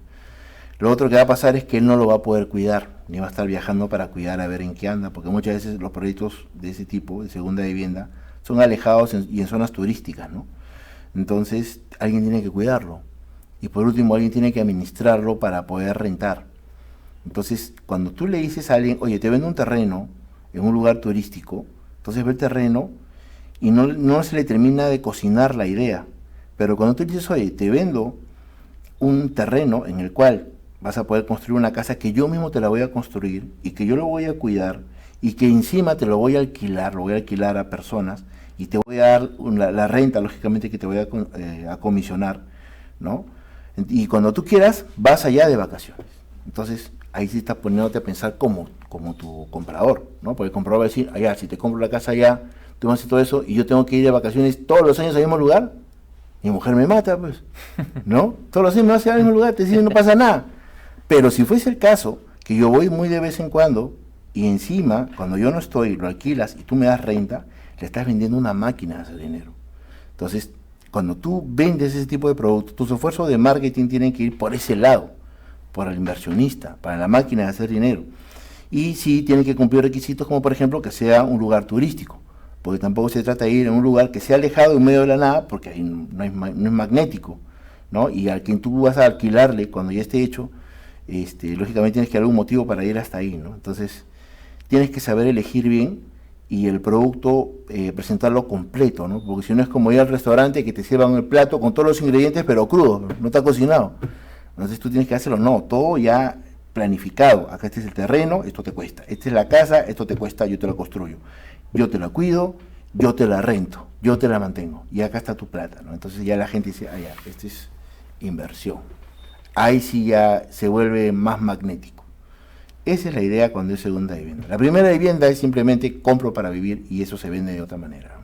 Lo otro que va a pasar es que él no lo va a poder cuidar, ni va a estar viajando para cuidar a ver en qué anda, porque muchas veces los proyectos de ese tipo, de segunda vivienda, son alejados y en zonas turísticas, ¿no? Entonces alguien tiene que cuidarlo. Y por último alguien tiene que administrarlo para poder rentar. Entonces cuando tú le dices a alguien, oye, te vendo un terreno en un lugar turístico, entonces ve el terreno y no se le termina de cocinar la idea. Pero cuando tú dices, oye, te vendo un terreno en el cual vas a poder construir una casa que yo mismo te la voy a construir y que yo lo voy a cuidar y que encima te lo voy a alquilar a personas y te voy a dar la renta, lógicamente, que te voy a comisionar, ¿no? Y cuando tú quieras, vas allá de vacaciones. Entonces, ahí sí estás poniéndote a pensar como tu comprador, ¿no? Porque el comprador va a decir, allá, si te compro la casa allá, tú vas a hacer todo eso y yo tengo que ir de vacaciones todos los años al mismo lugar, mi mujer me mata, pues, ¿no? Todos los años me vas a ir al mismo lugar, te dicen, no pasa nada. Pero si fuese el caso, que yo voy muy de vez en cuando, y encima, cuando yo no estoy, lo alquilas y tú me das renta, le estás vendiendo una máquina de hacer dinero. Entonces, cuando tú vendes ese tipo de productos, tus esfuerzos de marketing tienen que ir por ese lado, por el inversionista, para la máquina de hacer dinero. Y sí tienen que cumplir requisitos como, por ejemplo, que sea un lugar turístico, porque tampoco se trata de ir en un lugar que sea alejado en medio de la nada, porque ahí no es magnético, ¿no? Y al quien tú vas a alquilarle cuando ya esté hecho, lógicamente tienes que dar algún motivo para ir hasta ahí, ¿no? Entonces, tienes que saber elegir bien y el producto presentarlo completo, ¿no? Porque si no es como ir al restaurante que te sirvan el plato con todos los ingredientes, pero crudo, no está cocinado. Entonces tú tienes que hacerlo, no, todo ya planificado. Acá este es el terreno, esto te cuesta. Esta es la casa, esto te cuesta, yo te la construyo. Yo te la cuido, yo te la rento, yo te la mantengo. Y acá está tu plata, ¿no? Entonces ya la gente dice, ah, ya, esto es inversión. Ahí sí ya se vuelve más magnético. Esa es la idea cuando es segunda vivienda. La primera vivienda es simplemente compro para vivir y eso se vende de otra manera.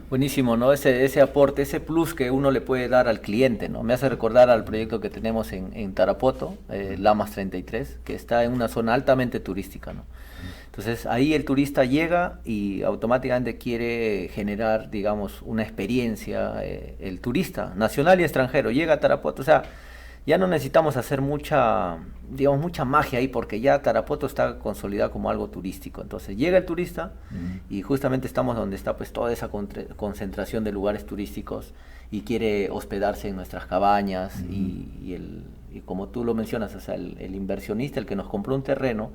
Buenísimo, ¿no? Ese aporte, ese plus que uno le puede dar al cliente, ¿no? Me hace recordar al proyecto que tenemos en Tarapoto, Lamas 33, que está en una zona altamente turística, ¿no? Entonces ahí el turista llega y automáticamente quiere generar, digamos, una experiencia, el turista, nacional y extranjero, llega a Tarapoto, o sea, ya no necesitamos hacer mucha magia ahí porque ya Tarapoto está consolidado como algo turístico. Entonces llega el turista y justamente estamos donde está pues toda esa concentración de lugares turísticos y quiere hospedarse en nuestras cabañas y como tú lo mencionas, o sea, el inversionista, el que nos compró un terreno,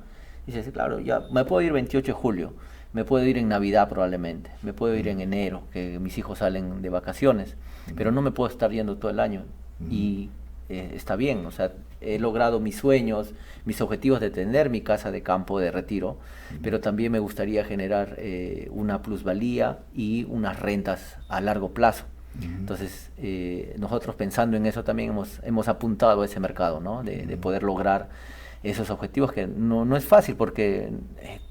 dice, claro, ya me puedo ir 28 de julio, me puedo ir en Navidad probablemente, me puedo ir en enero, que mis hijos salen de vacaciones, pero no me puedo estar yendo todo el año. Y está bien, o sea, he logrado mis sueños, mis objetivos de tener mi casa de campo de retiro, pero también me gustaría generar una plusvalía y unas rentas a largo plazo. Entonces, nosotros pensando en eso también hemos apuntado a ese mercado, ¿no? De poder lograr esos objetivos que no es fácil porque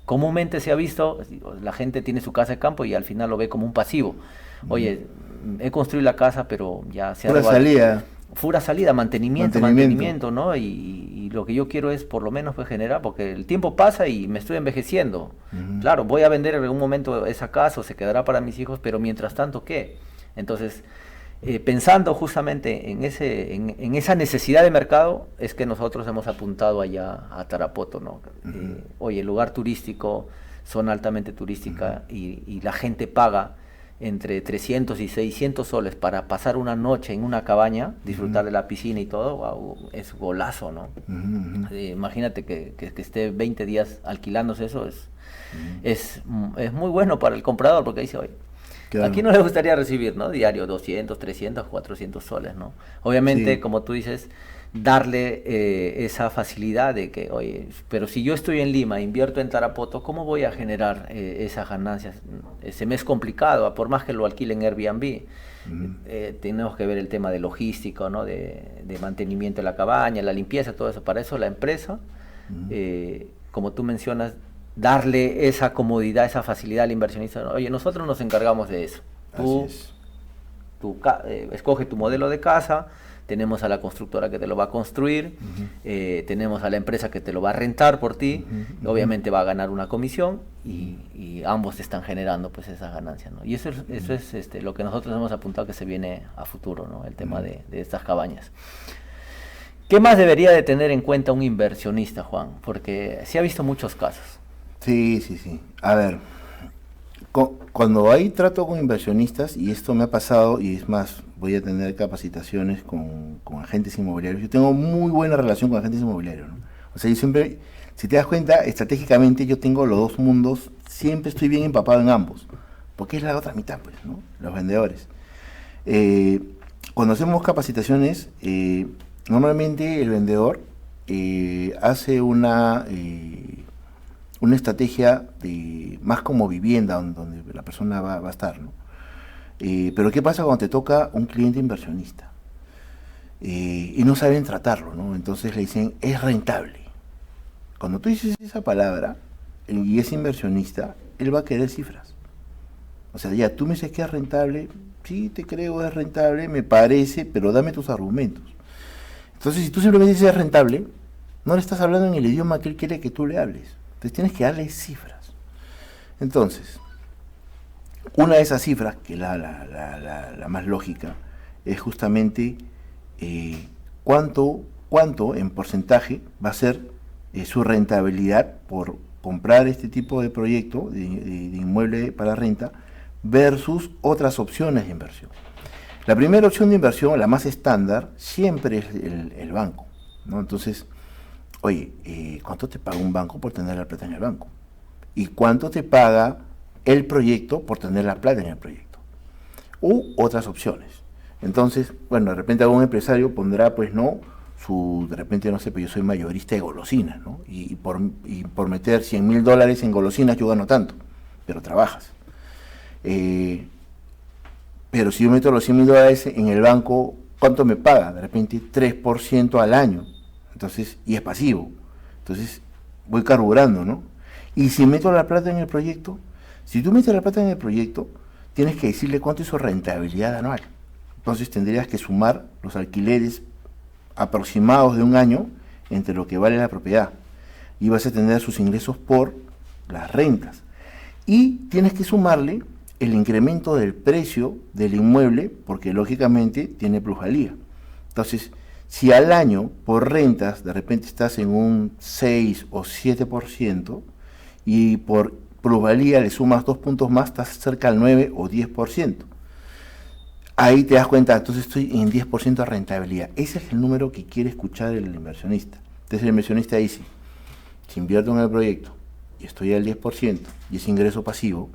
comúnmente se ha visto, la gente tiene su casa de campo y al final lo ve como un pasivo. Oye, he construido la casa, pero ya se ha Pura salida. Pura salida, mantenimiento, ¿no? Y lo que yo quiero es por lo menos pues generar, porque el tiempo pasa y me estoy envejeciendo. Claro, voy a vender en algún momento esa casa o se quedará para mis hijos, pero mientras tanto, ¿qué? Entonces, pensando justamente en esa necesidad de mercado, es que nosotros hemos apuntado allá a Tarapoto, ¿no? Oye, lugar turístico, zona altamente turística, y la gente paga entre 300 y 600 soles para pasar una noche en una cabaña, disfrutar de la piscina y todo. Wow, es golazo, ¿no? Imagínate que esté 20 días alquilándose eso, es muy bueno para el comprador, porque dice, oye, claro, aquí no le gustaría recibir, ¿no? Diario 200, 300, 400 soles, ¿no? Obviamente, sí, como tú dices, darle esa facilidad de que, oye, pero si yo estoy en Lima, invierto en Tarapoto, ¿cómo voy a generar esas ganancias? Se me es complicado, por más que lo alquile en Airbnb. Tenemos que ver el tema de logístico, ¿no? De mantenimiento de la cabaña, la limpieza, todo eso. Para eso la empresa, como tú mencionas, darle esa comodidad, esa facilidad al inversionista. Oye, nosotros nos encargamos de eso. Tú escoge tu modelo de casa, tenemos a la constructora que te lo va a construir, tenemos a la empresa que te lo va a rentar por ti, obviamente va a ganar una comisión y ambos están generando pues esas ganancias, ¿no? Y eso es lo que nosotros hemos apuntado que se viene a futuro, ¿no? El tema de estas cabañas. ¿Qué más debería de tener en cuenta un inversionista, Juan? Porque se ha visto muchos casos. Sí. A ver, cuando hay trato con inversionistas, y esto me ha pasado, y es más, voy a tener capacitaciones con agentes inmobiliarios. Yo tengo muy buena relación con agentes inmobiliarios, ¿no? O sea, yo siempre, si te das cuenta, estratégicamente yo tengo los dos mundos, siempre estoy bien empapado en ambos, porque es la otra mitad, pues, ¿no? Los vendedores. Cuando hacemos capacitaciones, normalmente el vendedor hace una estrategia más como vivienda, donde la persona va a estar, ¿no? Pero ¿qué pasa cuando te toca un cliente inversionista? Y no saben tratarlo, ¿no? Entonces le dicen, es rentable. Cuando tú dices esa palabra, y es inversionista, él va a querer cifras. O sea, ya, tú me dices que es rentable, sí, te creo, es rentable, me parece, pero dame tus argumentos. Entonces, si tú simplemente dices es rentable, no le estás hablando en el idioma que él quiere que tú le hables. Entonces tienes que darle cifras. Entonces, una de esas cifras, que es la más lógica, es justamente cuánto en porcentaje va a ser su rentabilidad por comprar este tipo de proyecto de inmueble para renta versus otras opciones de inversión. La primera opción de inversión, la más estándar, siempre es el banco, ¿no? Entonces, oye, ¿cuánto te paga un banco por tener la plata en el banco? ¿Y cuánto te paga el proyecto por tener la plata en el proyecto? U otras opciones. Entonces, bueno, de repente algún empresario pondrá, pues no, de repente, no sé, pues yo soy mayorista de golosinas, ¿no? Y por meter $100,000 en golosinas yo gano tanto, pero trabajas. Pero si yo meto los $100,000 en el banco, ¿cuánto me paga? De repente 3% al año. Entonces, y es pasivo. Entonces, voy carburando, ¿no? Y si meto la plata en el proyecto, si tú metes la plata en el proyecto, tienes que decirle cuánto es su rentabilidad anual. Entonces, tendrías que sumar los alquileres aproximados de un año entre lo que vale la propiedad. Y vas a tener sus ingresos por las rentas. Y tienes que sumarle el incremento del precio del inmueble, porque lógicamente tiene plusvalía. Entonces, si al año por rentas de repente estás en un 6 o 7% y por plusvalía le sumas 2 puntos más, estás cerca al 9 o 10%. Ahí te das cuenta, entonces estoy en 10% de rentabilidad. Ese es el número que quiere escuchar el inversionista. Entonces el inversionista dice, si invierto en el proyecto y estoy al 10% y es ingreso pasivo,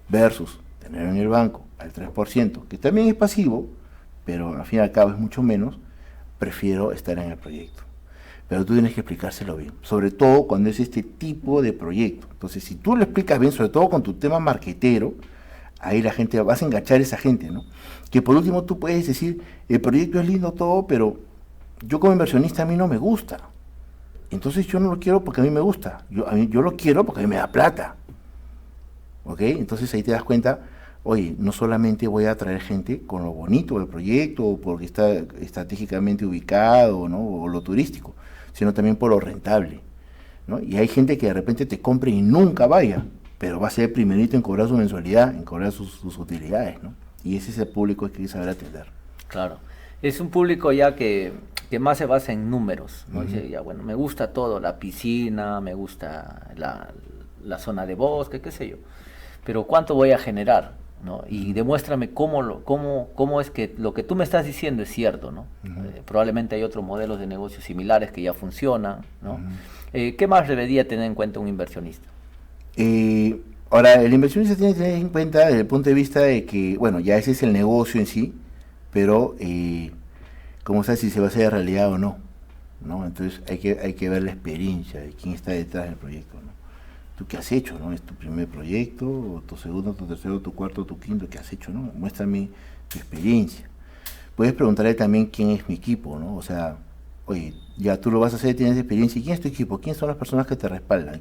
versus tener en el banco al 3%, que también es pasivo, pero al fin y al cabo es mucho menos, prefiero estar en el proyecto. Pero tú tienes que explicárselo bien, sobre todo cuando es este tipo de proyecto. Entonces, si tú lo explicas bien, sobre todo con tu tema marquetero, ahí la gente, vas a enganchar a esa gente, ¿no? Que por último tú puedes decir, el proyecto es lindo todo, pero yo como inversionista a mí no me gusta. entonces yo no lo quiero porque a mí me gusta, yo lo quiero porque a mí me da plata. ¿Ok? Entonces ahí te das cuenta, oye, no solamente voy a atraer gente con lo bonito del proyecto, o porque está estratégicamente ubicado, ¿no? O lo turístico, sino también por lo rentable, ¿no? Y hay gente que de repente te compre y nunca vaya, pero va a ser el primerito en cobrar su mensualidad, en cobrar sus utilidades, ¿no? Y ese es el público que hay que saber atender. Claro. Es un público ya que más se basa en números, ¿no? Dice, ya, bueno, me gusta todo, la piscina, me gusta la zona de bosque, qué sé yo. Pero ¿cuánto voy a generar? ¿No? Y demuéstrame cómo es que lo que tú me estás diciendo es cierto, ¿no? Probablemente hay otros modelos de negocios similares que ya funcionan, ¿no? ¿Qué más debería tener en cuenta un inversionista? Ahora, el inversionista tiene que tener en cuenta desde el punto de vista de que, bueno, ya ese es el negocio en sí, pero ¿cómo sabes si se va a hacer realidad o no? ¿No? Entonces hay que ver la experiencia de quién está detrás del proyecto, ¿no? ¿Tú qué has hecho, no? ¿Es tu primer proyecto, o tu segundo, tu tercero, tu cuarto, tu quinto? ¿Qué has hecho, no? Muéstrame tu experiencia. Puedes preguntarle también quién es mi equipo, ¿no? O sea, oye, ya tú lo vas a hacer, tienes experiencia. ¿Y quién es tu equipo? ¿Quiénes son las personas que te respaldan?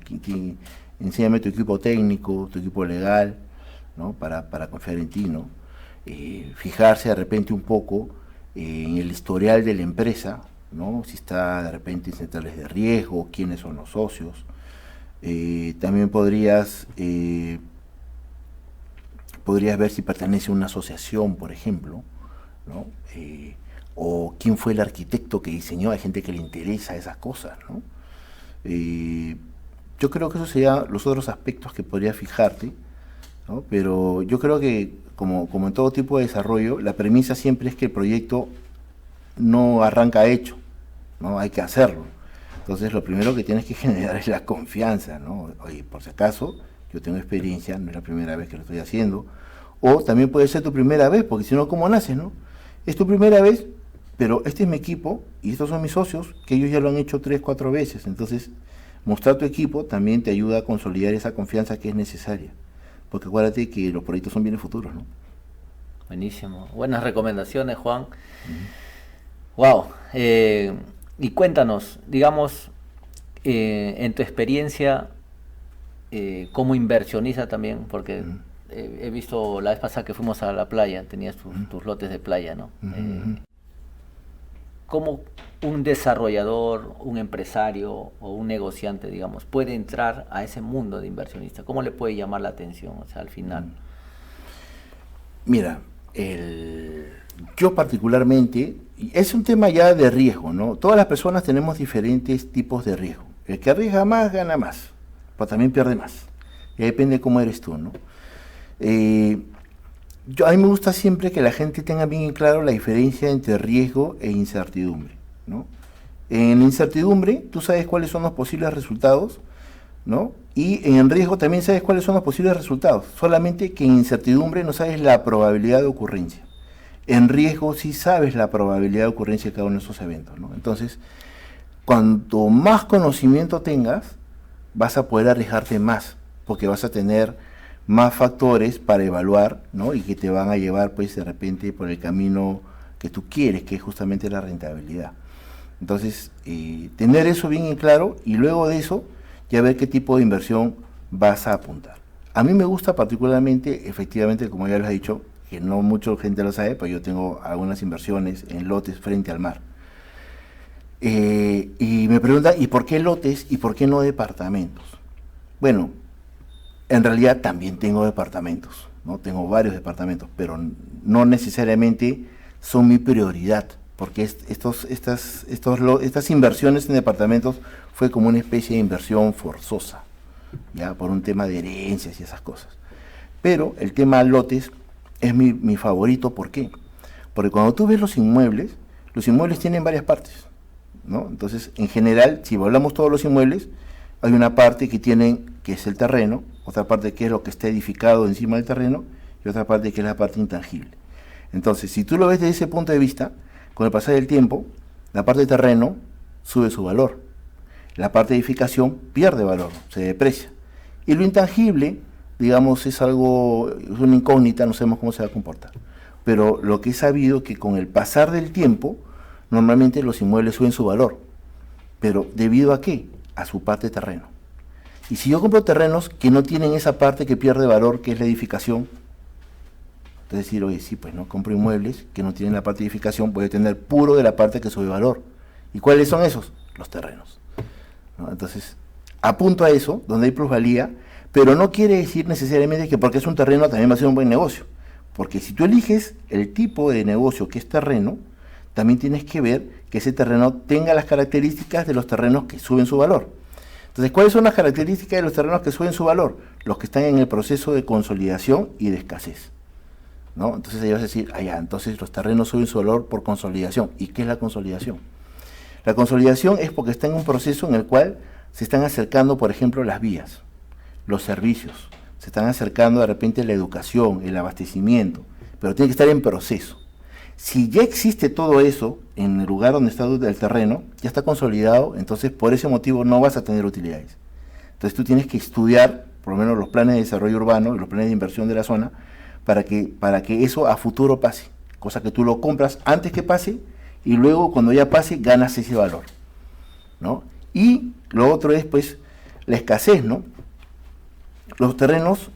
Enséñame tu equipo técnico, tu equipo legal, ¿no? Para confiar en ti, ¿no? Fijarse de repente un poco en el historial de la empresa, ¿no? Si está de repente en centrales de riesgo, quiénes son los socios. También podrías ver si pertenece a una asociación, por ejemplo, ¿no? O quién fue el arquitecto que diseñó. Hay gente que le interesa esas cosas, ¿no? Yo creo que esos serían los otros aspectos que podrías fijarte, ¿no? Pero yo creo que como en todo tipo de desarrollo, la premisa siempre es que el proyecto no arranca hecho, ¿no? Hay que hacerlo. Entonces lo primero que tienes que generar es la confianza, ¿no? Oye, por si acaso, yo tengo experiencia, no es la primera vez que lo estoy haciendo, o también puede ser tu primera vez, porque si no, ¿cómo naces, no? Es tu primera vez, pero este es mi equipo, y estos son mis socios, que ellos ya lo han hecho 3, 4 veces, entonces mostrar tu equipo también te ayuda a consolidar esa confianza que es necesaria, porque acuérdate que los proyectos son bienes futuros, ¿no? Buenísimo, buenas recomendaciones, Juan. Wow. Y cuéntanos, digamos, en tu experiencia como inversionista también, porque he visto la vez pasada que fuimos a la playa, tenías tus lotes de playa, ¿no? ¿Cómo un desarrollador, un empresario o un negociante, digamos, puede entrar a ese mundo de inversionista? ¿Cómo le puede llamar la atención, o sea, al final? Mira, yo particularmente, es un tema ya de riesgo, ¿no? Todas las personas tenemos diferentes tipos de riesgo. El que arriesga más, gana más, pero también pierde más. Y depende de cómo eres tú, ¿no? A mí me gusta siempre que la gente tenga bien en claro la diferencia entre riesgo e incertidumbre, ¿no? En la incertidumbre, tú sabes cuáles son los posibles resultados, ¿no? Y en el riesgo también sabes cuáles son los posibles resultados, solamente que en incertidumbre no sabes la probabilidad de ocurrencia. En riesgo sí sabes la probabilidad de ocurrencia de cada uno de esos eventos, ¿no? Entonces, cuanto más conocimiento tengas, vas a poder arriesgarte más, porque vas a tener más factores para evaluar, ¿no? Y que te van a llevar, pues, de repente por el camino que tú quieres, que es justamente la rentabilidad. Entonces, tener eso bien en claro, y luego de eso, ya ver qué tipo de inversión vas a apuntar. A mí me gusta particularmente, efectivamente, como ya les he dicho, que no mucha gente lo sabe, pero yo tengo algunas inversiones en lotes frente al mar. Y me preguntan, ¿y por qué lotes y por qué no departamentos? Bueno, en realidad también tengo departamentos, ¿no? Tengo varios departamentos, pero no necesariamente son mi prioridad, porque estas inversiones en departamentos fue como una especie de inversión forzosa, ya por un tema de herencias y esas cosas. Pero el tema lotes es mi favorito. ¿Por qué? Porque cuando tú ves los inmuebles tienen varias partes, ¿no? Entonces, en general, si hablamos todos los inmuebles, hay una parte que es el terreno, otra parte que es lo que está edificado encima del terreno, y otra parte que es la parte intangible. Entonces, si tú lo ves desde ese punto de vista, con el pasar del tiempo, la parte de terreno sube su valor, la parte de edificación pierde valor, se deprecia. Y lo intangible, digamos, es una incógnita, no sabemos cómo se va a comportar. Pero lo que he sabido es que con el pasar del tiempo, normalmente los inmuebles suben su valor. pero ¿debido a qué? A su parte de terreno. Y si yo compro terrenos que no tienen esa parte que pierde valor, que es la edificación, entonces decir, oye, sí, pues no compro inmuebles que no tienen la parte de edificación, voy a tener puro de la parte que sube valor. ¿Y cuáles son esos? Los terrenos, ¿no? Entonces, apunto a eso, donde hay plusvalía, pero no quiere decir necesariamente que porque es un terreno también va a ser un buen negocio. Porque si tú eliges el tipo de negocio que es terreno, también tienes que ver que ese terreno tenga las características de los terrenos que suben su valor. Entonces, ¿cuáles son las características de los terrenos que suben su valor? Los que están en el proceso de consolidación y de escasez, ¿no? Entonces ahí vas a decir, entonces los terrenos suben su valor por consolidación. ¿Y qué es la consolidación? La consolidación es porque está en un proceso en el cual se están acercando, por ejemplo, las vías, los servicios, se están acercando de repente la educación, el abastecimiento, pero tiene que estar en proceso. Si ya existe todo eso en el lugar donde está el terreno, ya está consolidado, entonces por ese motivo no vas a tener utilidades. Entonces tú tienes que estudiar, por lo menos los planes de desarrollo urbano y los planes de inversión de la zona, para que eso a futuro pase. Cosa que tú lo compras antes que pase y luego cuando ya pase ganas ese valor, ¿no? Y lo otro es pues la escasez, ¿no? Los terrenos,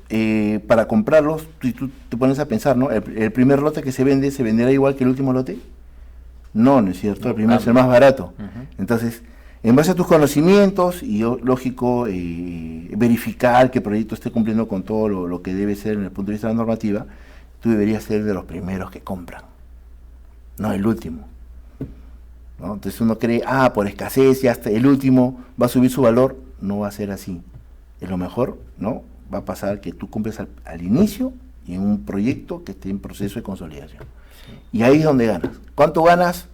para comprarlos, tú te pones a pensar, ¿no? El primer lote que se vende, ¿se venderá igual que el último lote? No, no es cierto, el primero es el más barato. Entonces, en base a tus conocimientos, y lógico, verificar que el proyecto esté cumpliendo con todo lo que debe ser en el punto de vista de la normativa, tú deberías ser de los primeros que compran, no el último, ¿no? Entonces uno cree, por escasez, ya hasta el último va a subir su valor. No va a ser así. Es lo mejor, ¿no? Va a pasar que tú cumples al inicio y en un proyecto que esté en proceso de consolidación. Sí. Y ahí es donde ganas. ¿Cuánto ganas?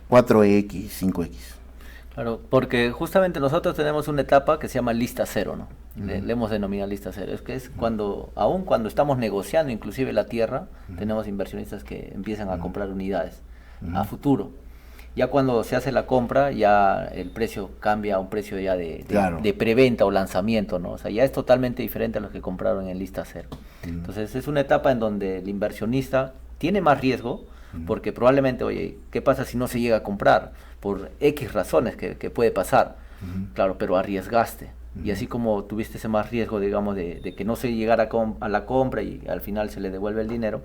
4X, 5X. Claro, porque justamente nosotros tenemos una etapa que se llama lista cero, ¿no? Le hemos denominado lista cero. Es que es aún cuando estamos negociando inclusive la tierra, tenemos inversionistas que empiezan a comprar unidades a futuro. Ya cuando se hace la compra, ya el precio cambia a un precio ya de preventa o lanzamiento, ¿no? O sea, ya es totalmente diferente a los que compraron en lista cero. Entonces es una etapa en donde el inversionista tiene más riesgo, porque probablemente, oye, ¿qué pasa si no se llega a comprar? Por X razones que puede pasar, claro, pero arriesgaste. Y así como tuviste ese más riesgo, digamos, de que no se llegara a la compra y al final se le devuelve el dinero,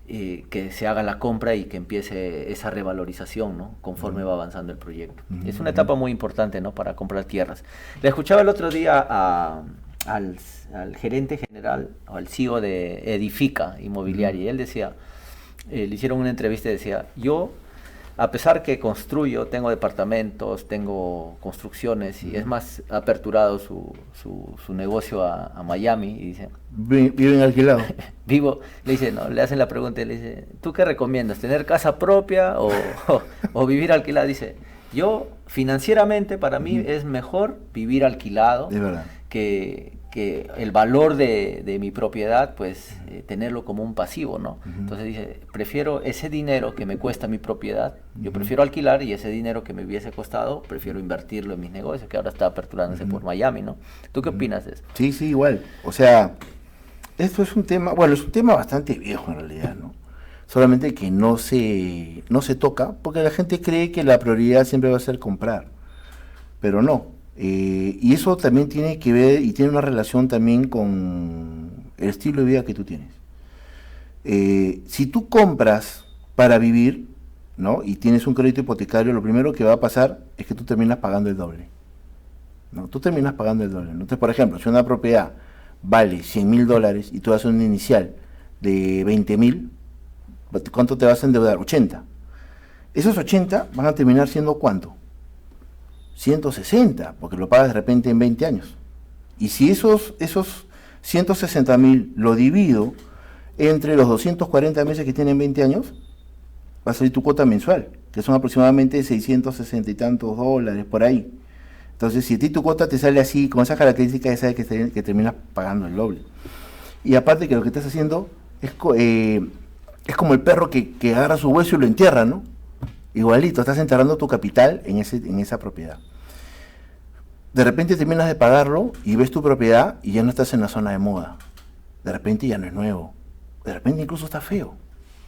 que se haga la compra y que empiece esa revalorización, ¿no? Conforme va avanzando el proyecto. Es una etapa muy importante, ¿no? Para comprar tierras. Le escuchaba el otro día al gerente general, o al CEO de Edifica Inmobiliaria, y él decía, le hicieron una entrevista y decía, yo, a pesar que construyo, tengo departamentos, tengo construcciones, y es más aperturado su negocio a Miami, y dice... ¿Viven alquilado? Vivo, le dice, no, le hacen la pregunta y le dice, ¿tú qué recomiendas? ¿Tener casa propia o vivir alquilado? Dice, yo, financieramente, para mí es mejor vivir alquilado, de verdad, que el valor de mi propiedad, pues, tenerlo como un pasivo, ¿no? Entonces dice, prefiero ese dinero que me cuesta mi propiedad, yo prefiero alquilar, y ese dinero que me hubiese costado, prefiero invertirlo en mis negocios, que ahora está aperturándose por Miami, ¿no? ¿Tú qué opinas de eso? Sí, igual. O sea, esto es un tema, es un tema bastante viejo en realidad, ¿no? Solamente que no se toca, porque la gente cree que la prioridad siempre va a ser comprar, pero no. Y eso también tiene que ver y tiene una relación también con el estilo de vida que tú tienes. Si tú compras para vivir, ¿no? Y tienes un crédito hipotecario, lo primero que va a pasar es que tú terminas pagando el doble, ¿no? Tú terminas pagando el doble, ¿no? Entonces, por ejemplo, si una propiedad vale $100,000 y tú haces un inicial de 20,000, ¿cuánto te vas a endeudar? 80. Esos 80 van a terminar siendo ¿cuánto? 160, porque lo pagas de repente en 20 años. Y si esos 160,000 lo divido entre los 240 meses que tienen 20 años, va a salir tu cuota mensual, que son aproximadamente 660 y tantos dólares por ahí. Entonces, si a ti tu cuota te sale así, con esas características, ya sabes que terminas pagando el doble. Y aparte que lo que estás haciendo es como el perro que agarra su hueso y lo entierra, ¿no? Igualito, estás enterrando tu capital en esa propiedad. De repente terminas de pagarlo y ves tu propiedad y ya no estás en la zona de moda. De repente ya no es nuevo. De repente incluso está feo.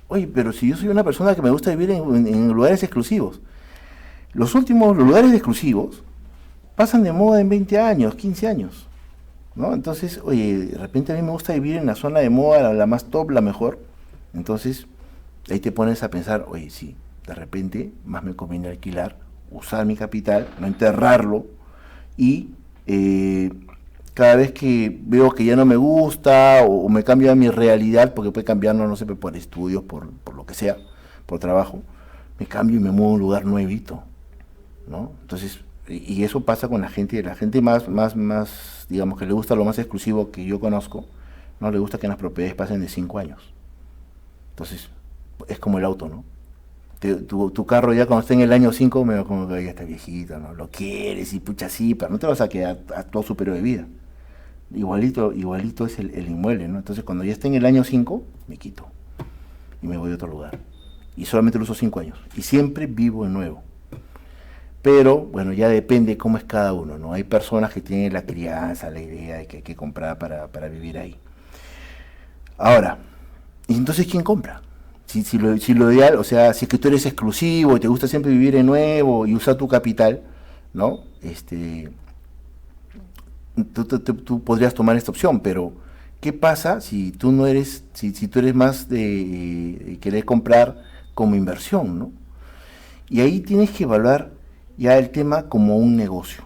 Oye, pero si yo soy una persona que me gusta vivir en lugares exclusivos. Los lugares exclusivos pasan de moda en 20 años, 15 años, ¿no? Entonces, oye, de repente a mí me gusta vivir en la zona de moda, la más top, la mejor. Entonces, ahí te pones a pensar, oye, sí, de repente más me conviene alquilar, usar mi capital, no enterrarlo, y cada vez que veo que ya no me gusta o me cambia mi realidad, porque puede cambiarnos, no sé, por estudios, por lo que sea, por trabajo, me cambio y me muevo a un lugar nuevito, ¿no? Entonces, y eso pasa con la gente más, digamos, que le gusta lo más exclusivo que yo conozco, no le gusta que las propiedades pasen de 5 años. Entonces, es como el auto, ¿no? Tu carro ya cuando esté en el año 5, me va como que ya está viejito, ¿no? Lo quieres y pucha sí, pero no te vas a quedar a todo su periodo de vida. Igualito es el inmueble, ¿no? Entonces cuando ya esté en el año 5, me quito y me voy a otro lugar. Y solamente lo uso 5 años. Y siempre vivo en nuevo. Pero, bueno, ya depende cómo es cada uno, ¿no? Hay personas que tienen la crianza, la idea de que hay que comprar para vivir ahí. Ahora, ¿y entonces quién compra? Si lo ideal, o sea, si es que tú eres exclusivo y te gusta siempre vivir en nuevo y usar tu capital, ¿no? Tú podrías tomar esta opción, pero ¿qué pasa si tú no eres, si tú eres más de querer comprar como inversión, ¿no? Y ahí tienes que evaluar ya el tema como un negocio.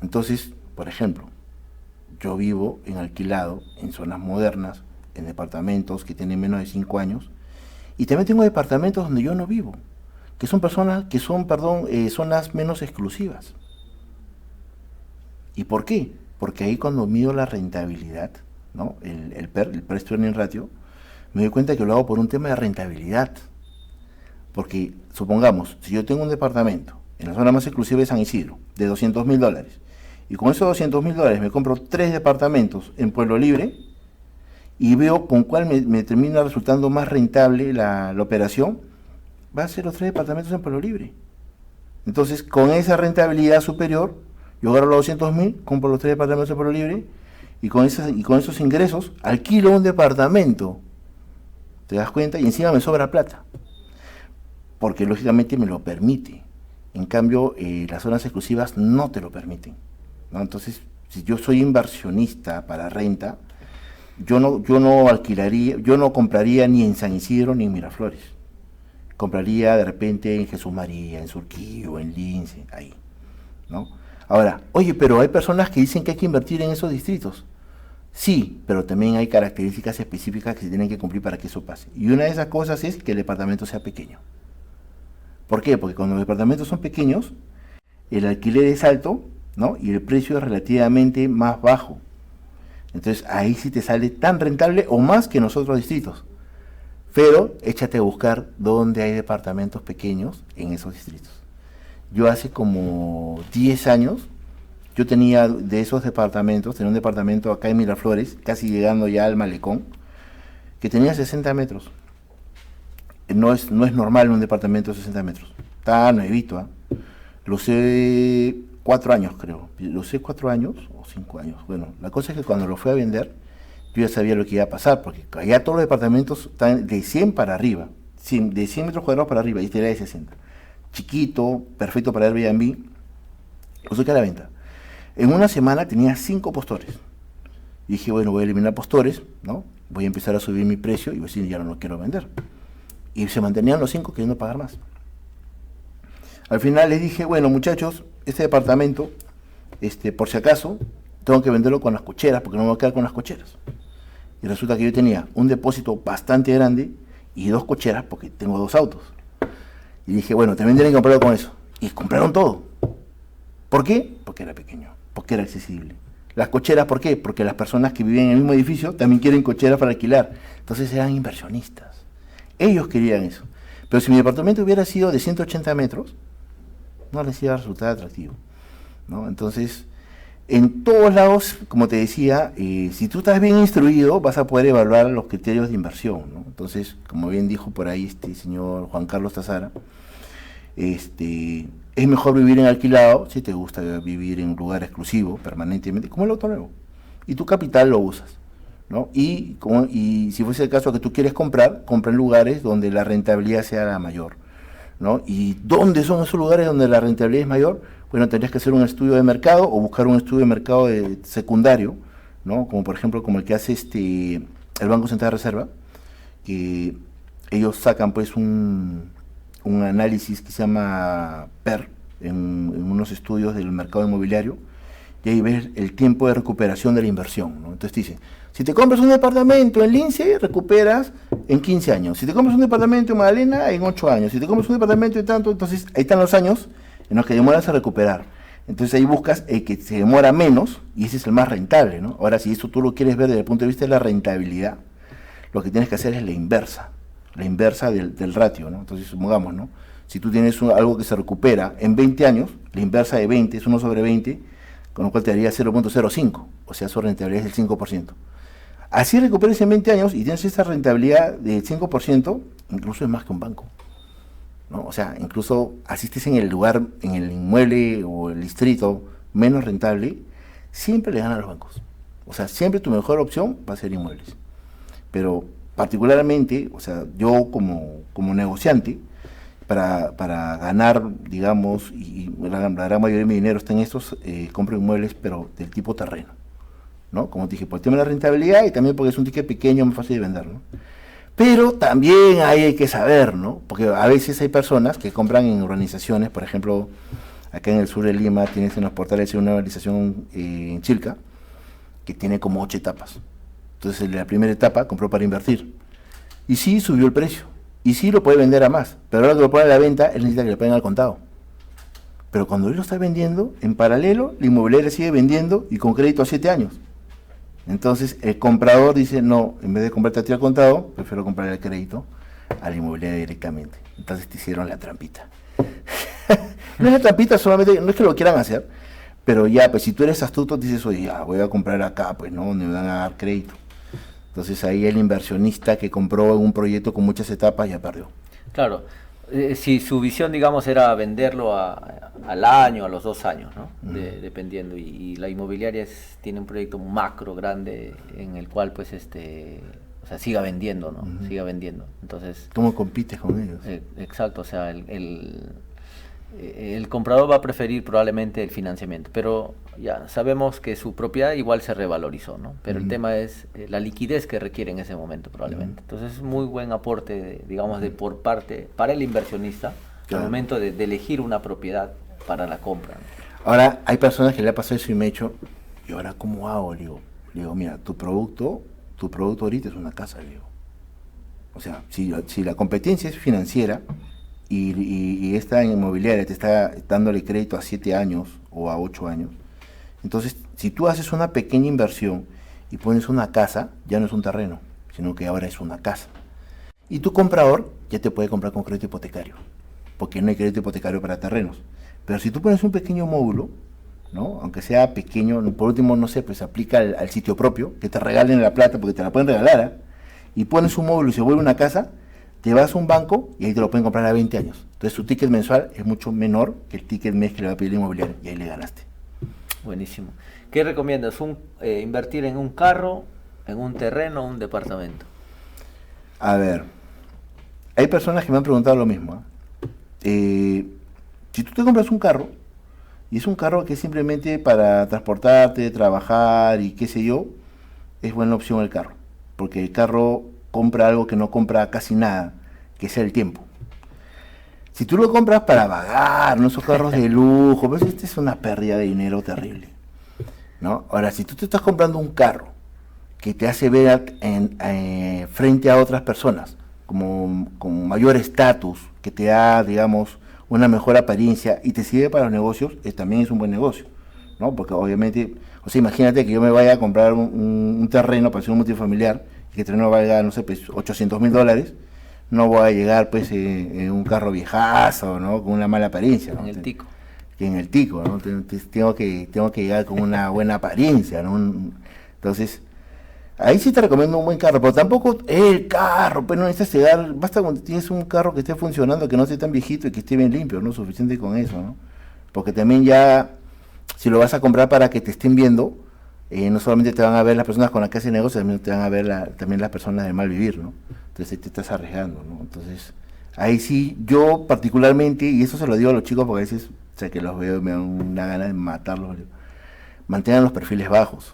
Entonces, por ejemplo, yo vivo en alquilado, en zonas modernas, en departamentos que tienen menos de 5 años, y también tengo departamentos donde yo no vivo, que son zonas menos exclusivas. ¿Y por qué? Porque ahí cuando mido la rentabilidad, ¿no? el Price to Earning Ratio, me doy cuenta que lo hago por un tema de rentabilidad. Porque, supongamos, si yo tengo un departamento en la zona más exclusiva de San Isidro, de $200.000, y con esos $200.000 me compro 3 departamentos en Pueblo Libre, y veo con cuál me termina resultando más rentable la operación, va a ser los 3 departamentos en Pueblo Libre. Entonces, con esa rentabilidad superior, yo agarro los 200.000, compro los 3 departamentos en Pueblo Libre, y con esos ingresos alquilo un departamento. ¿Te das cuenta? Y encima me sobra plata. Porque lógicamente me lo permite. En cambio, las zonas exclusivas no te lo permiten, ¿no? Entonces, si yo soy inversionista para renta, yo no alquilaría, yo no compraría ni en San Isidro ni en Miraflores. Compraría de repente en Jesús María, en Surquillo, en Lince, ahí, ¿no? Ahora, oye, pero hay personas que dicen que hay que invertir en esos distritos. Sí, pero también hay características específicas que se tienen que cumplir para que eso pase. Y una de esas cosas es que el departamento sea pequeño. ¿Por qué? Porque cuando los departamentos son pequeños, el alquiler es alto, ¿no? Y el precio es relativamente más bajo. Entonces ahí sí te sale tan rentable o más que en los otros distritos. Pero échate a buscar dónde hay departamentos pequeños en esos distritos. Yo hace como 10 años, yo tenía de esos departamentos, tenía un departamento acá en Miraflores, casi llegando ya al Malecón, que tenía 60 metros. No es normal un departamento de 60 metros. Está nuevito, ¿eh? Lo usé 4 años, creo. Lo usé 4 años o 5 años. Bueno, la cosa es que cuando lo fui a vender, yo ya sabía lo que iba a pasar, porque allá todos los departamentos están de 100 para arriba, de 100 metros cuadrados para arriba, y este era de 60. Chiquito, perfecto para Airbnb, lo saqué a la venta. En una semana tenía 5 postores. Y dije, bueno, voy a eliminar postores, ¿no? Voy a empezar a subir mi precio y voy a decir, ya no lo quiero vender. Y se mantenían los 5 queriendo pagar más. Al final les dije, bueno muchachos, este departamento, por si acaso, tengo que venderlo con las cocheras, porque no me voy a quedar con las cocheras. Y resulta que yo tenía un depósito bastante grande y 2 cocheras, porque tengo 2 autos. Y dije, bueno, también tienen que comprarlo con eso. Y compraron todo. ¿Por qué? Porque era pequeño, porque era accesible. Las cocheras, ¿por qué? Porque las personas que viven en el mismo edificio también quieren cocheras para alquilar. Entonces eran inversionistas. Ellos querían eso. Pero si mi departamento hubiera sido de 180 metros, no les iba a resultar atractivo, ¿no? Entonces, en todos lados, como te decía, si tú estás bien instruido, vas a poder evaluar los criterios de inversión, ¿no? Entonces, como bien dijo por ahí este señor Juan Carlos Tazara, es mejor vivir en alquilado si te gusta vivir en un lugar exclusivo permanentemente, como el auto nuevo, y tu capital lo usas, ¿no? Y si fuese el caso que tú quieres compra en lugares donde la rentabilidad sea la mayor, ¿no? ¿Y dónde son esos lugares donde la rentabilidad es mayor? Bueno, tendrías que hacer un estudio de mercado o buscar un estudio de mercado secundario, ¿no? Como por ejemplo como el que hace el Banco Central de Reserva, que ellos sacan pues un análisis que se llama PER en unos estudios del mercado inmobiliario, y ahí ves el tiempo de recuperación de la inversión, ¿no? Entonces dice, si te compras un departamento en Lince, recuperas en 15 años. Si te compras un departamento en Magdalena, en 8 años. Si te compras un departamento en tanto, entonces ahí están los años en los que demoras a recuperar. Entonces ahí buscas el que se demora menos y ese es el más rentable, ¿no? Ahora, si eso tú lo quieres ver desde el punto de vista de la rentabilidad, lo que tienes que hacer es la inversa del ratio, ¿no? Entonces, supongamos, ¿no? Si tú tienes algo que se recupera en 20 años, la inversa de 20 es 1 sobre 20, con lo cual te daría 0.05, o sea, su rentabilidad es del 5%. Así recuperas en 20 años y tienes esa rentabilidad del 5%, incluso es más que un banco, ¿no? O sea, incluso asistes en el lugar, en el inmueble o el distrito menos rentable, siempre le ganan a los bancos. O sea, siempre tu mejor opción va a ser inmuebles. Pero particularmente, o sea, yo como negociante, para ganar, digamos, y la gran mayoría de mi dinero está en estos, compro inmuebles, pero del tipo terreno, ¿no? Como te dije, por el tema de la rentabilidad y también porque es un ticket pequeño, muy fácil de vender, ¿no? Pero también hay que saber, ¿no? Porque a veces hay personas que compran en urbanizaciones, por ejemplo, acá en el sur de Lima tienes en los portales una urbanización en Chilca, que tiene como 8 etapas. Entonces, en la primera etapa compró para invertir. Y sí, subió el precio. Y sí, lo puede vender a más. Pero ahora que lo pone a la venta, él necesita que le paguen al contado. Pero cuando él lo está vendiendo, en paralelo, la inmobiliaria sigue vendiendo y con crédito a 7 años. Entonces, el comprador dice, no, en vez de comprarte a ti al contado, prefiero comprar el crédito a la inmobiliaria directamente. Entonces te hicieron la trampita. No es la trampita solamente, no es que lo quieran hacer, pero ya, pues si tú eres astuto, dices, oye, ya, voy a comprar acá, pues no, donde me van a dar crédito. Entonces ahí el inversionista que compró un proyecto con muchas etapas ya perdió. Claro, si su visión, digamos, era venderlo al año, a los 2 años, ¿no? Dependiendo, y la inmobiliaria tiene un proyecto macro grande en el cual, pues, o sea, siga vendiendo, ¿no? Siga vendiendo. Entonces, ¿cómo compites con ellos? Exacto, o sea, el comprador va a preferir probablemente el financiamiento, pero ya sabemos que su propiedad igual se revalorizó, ¿no? Pero el tema es la liquidez que requiere en ese momento probablemente. Entonces es muy buen aporte, digamos, por parte, para el inversionista, al momento de elegir una propiedad para la compra, ¿no? Ahora, hay personas que le ha pasado eso y me ha dicho, ¿y ahora cómo hago? Le digo, mira, tu producto ahorita es una casa, le digo. O sea, si la competencia es financiera, y esta inmobiliaria te está dándole crédito a 7 años o a 8 años, entonces si tú haces una pequeña inversión y pones una casa, ya no es un terreno, sino que ahora es una casa. Y tu comprador ya te puede comprar con crédito hipotecario, porque no hay crédito hipotecario para terrenos. Pero si tú pones un pequeño módulo, ¿no? Aunque sea pequeño, por último, no sé, pues aplica al sitio propio, que te regalen la plata, porque te la pueden regalar, ¿eh? Y pones un módulo y se vuelve una casa, te vas a un banco y ahí te lo pueden comprar a 20 años. Entonces tu ticket mensual es mucho menor que el ticket mes que le va a pedir el inmobiliario y ahí le ganaste. Buenísimo. ¿Qué recomiendas? ¿Invertir en un carro, en un terreno o un departamento? A ver, hay personas que me han preguntado lo mismo, ¿eh? Si tú te compras un carro, y es un carro que es simplemente para transportarte, trabajar y qué sé yo, es buena opción el carro. Porque el carro compra algo que no compra casi nada, que es el tiempo. Si tú lo compras para vagar, no esos carros de lujo, pues esta es una pérdida de dinero terrible, ¿no? Ahora, si tú te estás comprando un carro que te hace ver frente a otras personas como con mayor estatus, que te da, digamos, una mejor apariencia y te sirve para los negocios, también es un buen negocio, ¿no? Porque obviamente, o sea, imagínate que yo me vaya a comprar un terreno para hacer un multifamiliar y que el terreno valga, no sé, pues $800,000, no voy a llegar pues en un carro viejazo, ¿no? Con una mala apariencia, ¿no? En el tico. En el tico, ¿no? Tengo que llegar con una buena apariencia, ¿no? Entonces, ahí sí te recomiendo un buen carro, pero tampoco el carro, pues no necesitas llegar, basta cuando tienes un carro que esté funcionando, que no esté tan viejito y que esté bien limpio, ¿no? Suficiente con eso, ¿no? Porque también ya, si lo vas a comprar para que te estén viendo, no solamente te van a ver las personas con las que haces negocios, también te van a ver también las personas de mal vivir, ¿no? Entonces ahí te estás arriesgando, ¿no? Entonces Ahí sí, yo particularmente, y eso se lo digo a los chicos porque a veces, o sea, que los veo y me dan una gana de matarlos, mantengan los perfiles bajos.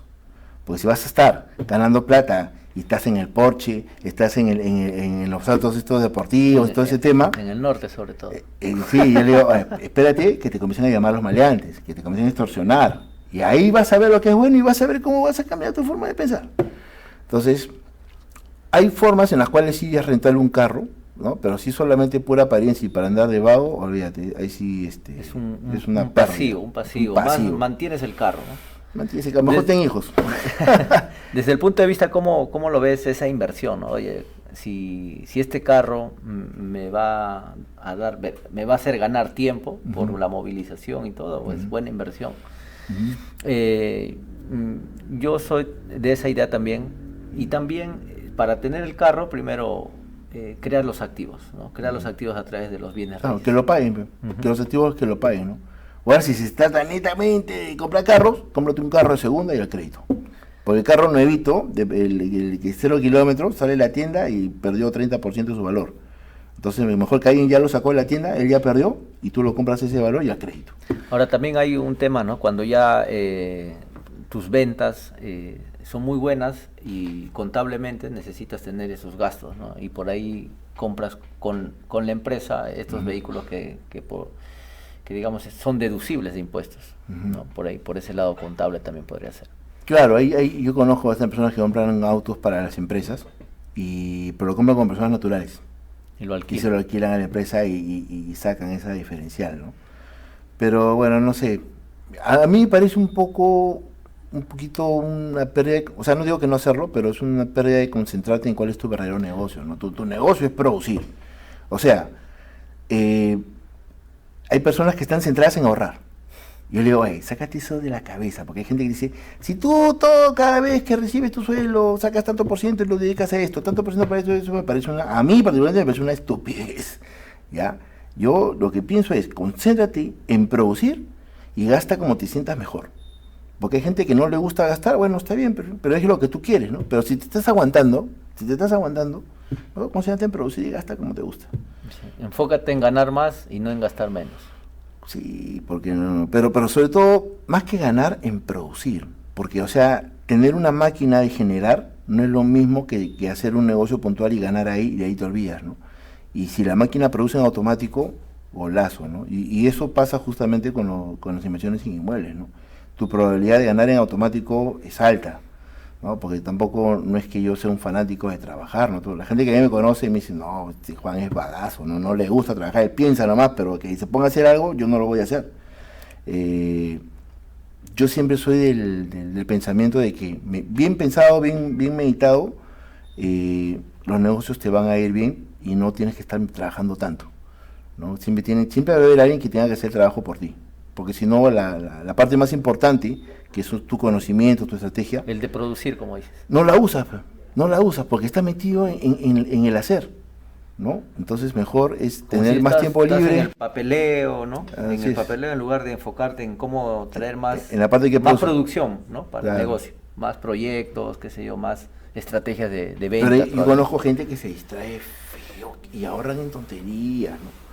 Porque si vas a estar ganando plata y estás en el Porsche, estás en los autos estos deportivos, todo ese tema. En el norte sobre todo. Sí, yo le digo, espérate que te comiencen a llamar los maleantes, que te comiencen a extorsionar. Y ahí vas a ver lo que es bueno y vas a ver cómo vas a cambiar tu forma de pensar. Entonces, hay formas en las cuales sí es rentable un carro, ¿no? Pero si solamente pura apariencia y para andar de vago, olvídate, ahí sí es una un pasivo. Más mantienes el carro, ¿no? Mantienes el carro, mejor ten hijos. Desde el punto de vista, ¿cómo lo ves esa inversión, ¿no? Oye, si este carro me va a hacer ganar tiempo por la movilización y todo, pues buena inversión. Yo soy de esa idea también, y también para tener el carro, primero crear los activos, ¿no? Crear los activos a través de los bienes raíces. Que lo paguen, que los activos que lo paguen, ¿no? Ahora, si se trata netamente de comprar carros, cómprate un carro de segunda y al crédito. Porque el carro nuevito, el 0 kilómetros, sale de la tienda y perdió 30% de su valor. Entonces, mejor que alguien ya lo sacó de la tienda, él ya perdió, y tú lo compras ese valor y al crédito. Ahora, también hay un tema, ¿no? Cuando ya tus ventas son muy buenas y contablemente necesitas tener esos gastos, ¿no? Y por ahí compras con la empresa estos vehículos que digamos son deducibles de impuestos, ¿no? Por ese lado contable también podría ser. Claro, yo conozco a bastantes personas que compran autos para las empresas, pero lo compran con personas naturales. Y lo alquilan. Y se lo alquilan a la empresa y sacan esa diferencial, ¿no? Pero bueno, no sé, a mí me parece un poquito una pérdida, o sea, no digo que no hacerlo, pero es una pérdida de concentrarte en cuál es tu verdadero negocio, ¿no? Tu negocio es producir. O sea, hay personas que están centradas en ahorrar. Yo le digo, sácate eso de la cabeza, porque hay gente que dice, si tú cada vez que recibes tu sueldo sacas tanto por ciento y lo dedicas a esto, tanto por ciento para eso me parece a mí particularmente me parece una estupidez, ¿ya? Yo lo que pienso es, concéntrate en producir y gasta como te sientas mejor. Porque hay gente que no le gusta gastar, bueno, está bien, pero es lo que tú quieres, ¿no? Pero si te estás aguantando, ¿no? Concéntrate en producir y gasta como te gusta. Sí. Enfócate en ganar más y no en gastar menos. Sí, porque no, pero sobre todo, más que ganar, en producir. Porque, o sea, tener una máquina de generar no es lo mismo que hacer un negocio puntual y ganar ahí, y de ahí te olvidas, ¿no? Y si la máquina produce en automático, golazo, ¿no? Y eso pasa justamente con las inversiones en inmuebles, ¿no? Tu probabilidad de ganar en automático es alta, ¿no? Porque tampoco no es que yo sea un fanático de trabajar, ¿no? La gente que a mí me conoce me dice, no, este Juan es bagazo, no le gusta trabajar, él piensa nomás, pero que se ponga a hacer algo, yo no lo voy a hacer. Yo siempre soy del pensamiento de que bien pensado, bien meditado, los negocios te van a ir bien y no tienes que estar trabajando tanto, ¿no? Siempre va a haber alguien que tenga que hacer trabajo por ti. Porque si no, la parte más importante, que es tu conocimiento, tu estrategia... El de producir, como dices. No la usas porque está metido en el hacer, ¿no? Entonces mejor es tener si más tiempo libre. En el papeleo, ¿no? En el papeleo, en lugar de enfocarte en cómo traer más, en la parte que más producción, ¿no? Para claro. el negocio. Más proyectos, qué sé yo, más estrategias de venta. Pero yo conozco gente que se distrae feo y ahorran en tonterías, ¿no?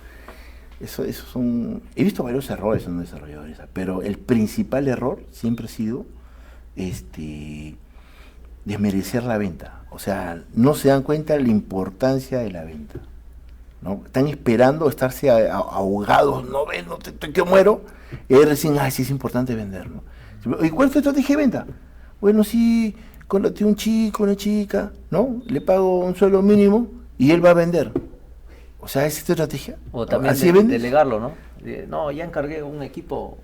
Eso son... He visto varios errores en los desarrolladores, pero el principal error siempre ha sido desmerecer la venta. O sea, no se dan cuenta de la importancia de la venta, ¿no? Están esperando estarse ahogados, no ven, que muero, y recién, sí es importante vender, ¿no? ¿Y cuál es tu estrategia de venta? Bueno, sí, contraté un chico, una chica, ¿no? Le pago un sueldo mínimo y él va a vender. O sea, ¿es esta estrategia? O también delegarlo, ¿no? No, ya encargué un equipo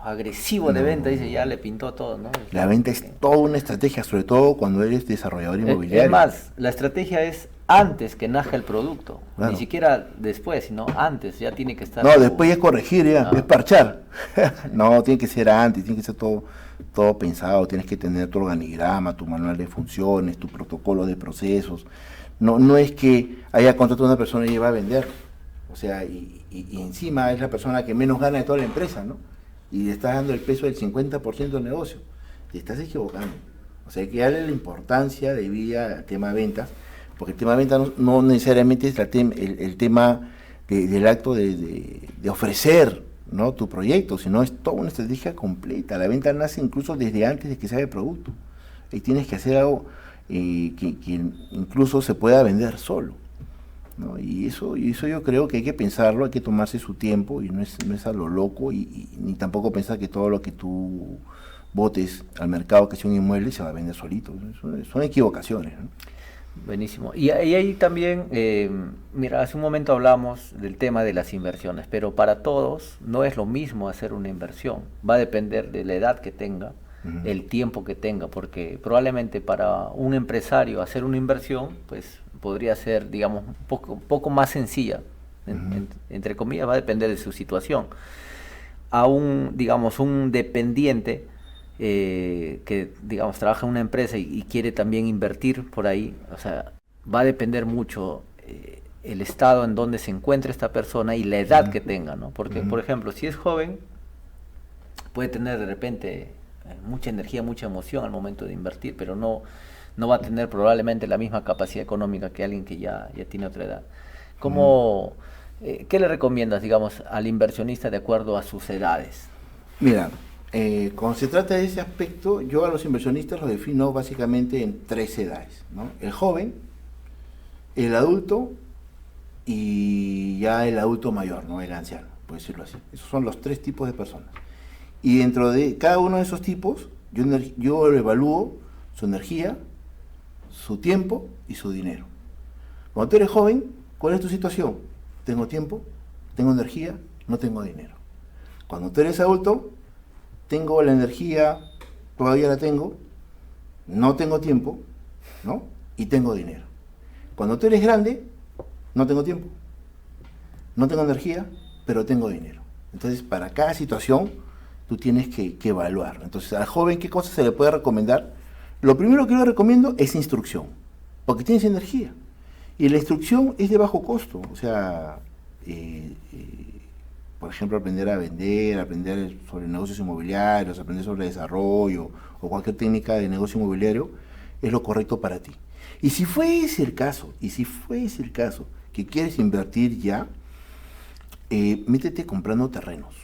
agresivo de venta, dice, ya le pintó todo, ¿no? La venta es toda una estrategia, sobre todo cuando eres desarrollador inmobiliario. Es más, la estrategia es antes que nazca el producto, claro. Ni siquiera después, sino antes, ya tiene que estar... No, después ya es corregir, es parchar. No, tiene que ser antes, tiene que ser todo pensado, tienes que tener tu organigrama, tu manual de funciones, tu protocolo de procesos. No es que haya contratado a una persona y va a vender, o sea, y encima es la persona que menos gana de toda la empresa, ¿no? Y le estás dando el peso del 50% del negocio, te estás equivocando. O sea, hay que darle la importancia de vida al tema de ventas, porque el tema de venta no necesariamente es el tema del acto de ofrecer, ¿no?, tu proyecto, sino es toda una estrategia completa. La venta nace incluso desde antes de que se haga el producto. Y tienes que hacer algo que incluso se pueda vender solo, ¿no? Y eso yo creo que hay que pensarlo, hay que tomarse su tiempo, y no es a lo loco, y ni tampoco pensar que todo lo que tú botes al mercado, que sea un inmueble, se va a vender solito. Son equivocaciones, ¿no? Buenísimo. Y ahí también, mira, hace un momento hablamos del tema de las inversiones, pero para todos no es lo mismo hacer una inversión. Va a depender de la edad que tenga, el tiempo que tenga, porque probablemente para un empresario hacer una inversión, pues podría ser, digamos, un poco más sencilla, entre comillas, va a depender de su situación. A digamos, un dependiente que, digamos, trabaja en una empresa y quiere también invertir por ahí, o sea, va a depender mucho el estado en donde se encuentra esta persona y la edad que tenga, ¿no? Porque, por ejemplo, si es joven, puede tener de repente mucha energía, mucha emoción al momento de invertir, pero no va a tener probablemente la misma capacidad económica que alguien que ya tiene otra edad. ¿Qué le recomiendas, digamos, al inversionista de acuerdo a sus edades? Mira, cuando se trata de ese aspecto, yo a los inversionistas los defino básicamente en 3 edades, ¿no? El joven, el adulto y ya el adulto mayor, ¿no?, el anciano, por decirlo así. Esos son los 3 tipos de personas. Y dentro de cada uno de esos tipos, yo evalúo su energía, su tiempo y su dinero. Cuando tú eres joven, ¿cuál es tu situación? Tengo tiempo, tengo energía, no tengo dinero. Cuando tú eres adulto, tengo la energía, todavía la tengo, no tengo tiempo, ¿no?, y tengo dinero. Cuando tú eres grande, no tengo tiempo, no tengo energía, pero tengo dinero. Entonces, para cada situación, tú tienes que evaluar. Entonces, al joven, ¿qué cosas se le puede recomendar? Lo primero que yo le recomiendo es instrucción, porque tienes energía. Y la instrucción es de bajo costo. O sea, por ejemplo, aprender a vender, aprender sobre negocios inmobiliarios, aprender sobre desarrollo o cualquier técnica de negocio inmobiliario es lo correcto para ti. Y si fuese el caso que quieres invertir ya, métete comprando terrenos.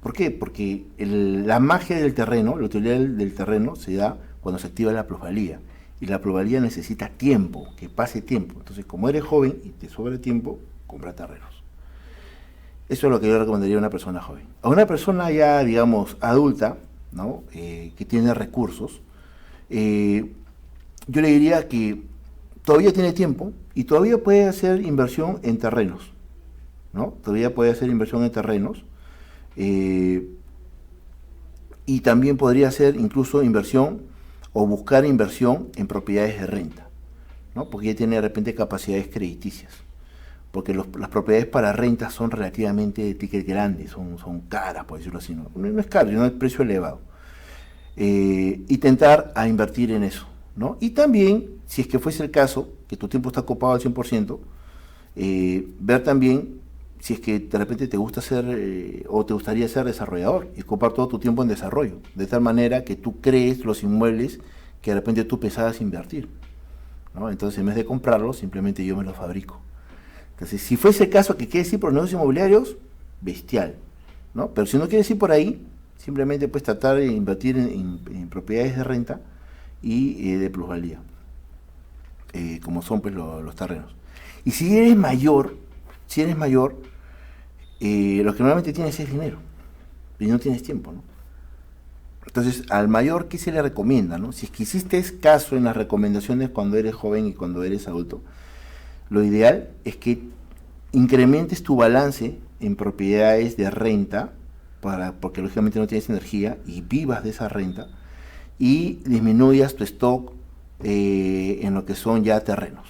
¿Por qué? Porque la magia del terreno, la utilidad del terreno se da cuando se activa la plusvalía. Y la plusvalía necesita tiempo, que pase tiempo. Entonces, como eres joven y te sobra tiempo, compra terrenos. Eso es lo que yo recomendaría a una persona joven. A una persona ya, digamos, adulta, ¿no?, que tiene recursos, yo le diría que todavía tiene tiempo y todavía puede hacer inversión en terrenos, ¿no? Todavía puede hacer inversión en terrenos. Y también podría hacer incluso inversión o buscar inversión en propiedades de renta, ¿no?, porque ya tiene de repente capacidades crediticias, porque las propiedades para renta son relativamente de ticket grande, son caras, por decirlo así, no es caro, no es precio elevado, y tentar a invertir en eso, ¿no? Y también, si es que fuese el caso, que tu tiempo está ocupado al 100%, ver también si es que de repente te gusta ser o te gustaría ser desarrollador y ocupar todo tu tiempo en desarrollo, de tal manera que tú crees los inmuebles que de repente tú pensabas invertir, ¿no? Entonces, en vez de comprarlos, simplemente yo me los fabrico. Entonces, si fuese el caso que quieres ir por negocios inmobiliarios, bestial, ¿no? Pero si no quieres ir por ahí, simplemente puedes tratar de invertir en propiedades de renta y de plusvalía, como son pues los terrenos. Y si eres mayor, lo que normalmente tienes es dinero y no tienes tiempo, ¿no? Entonces, al mayor, ¿qué se le recomienda, no? Si es que hiciste caso en las recomendaciones cuando eres joven y cuando eres adulto, lo ideal es que incrementes tu balance en propiedades de renta, porque lógicamente no tienes energía y vivas de esa renta, y disminuyas tu stock en lo que son ya terrenos.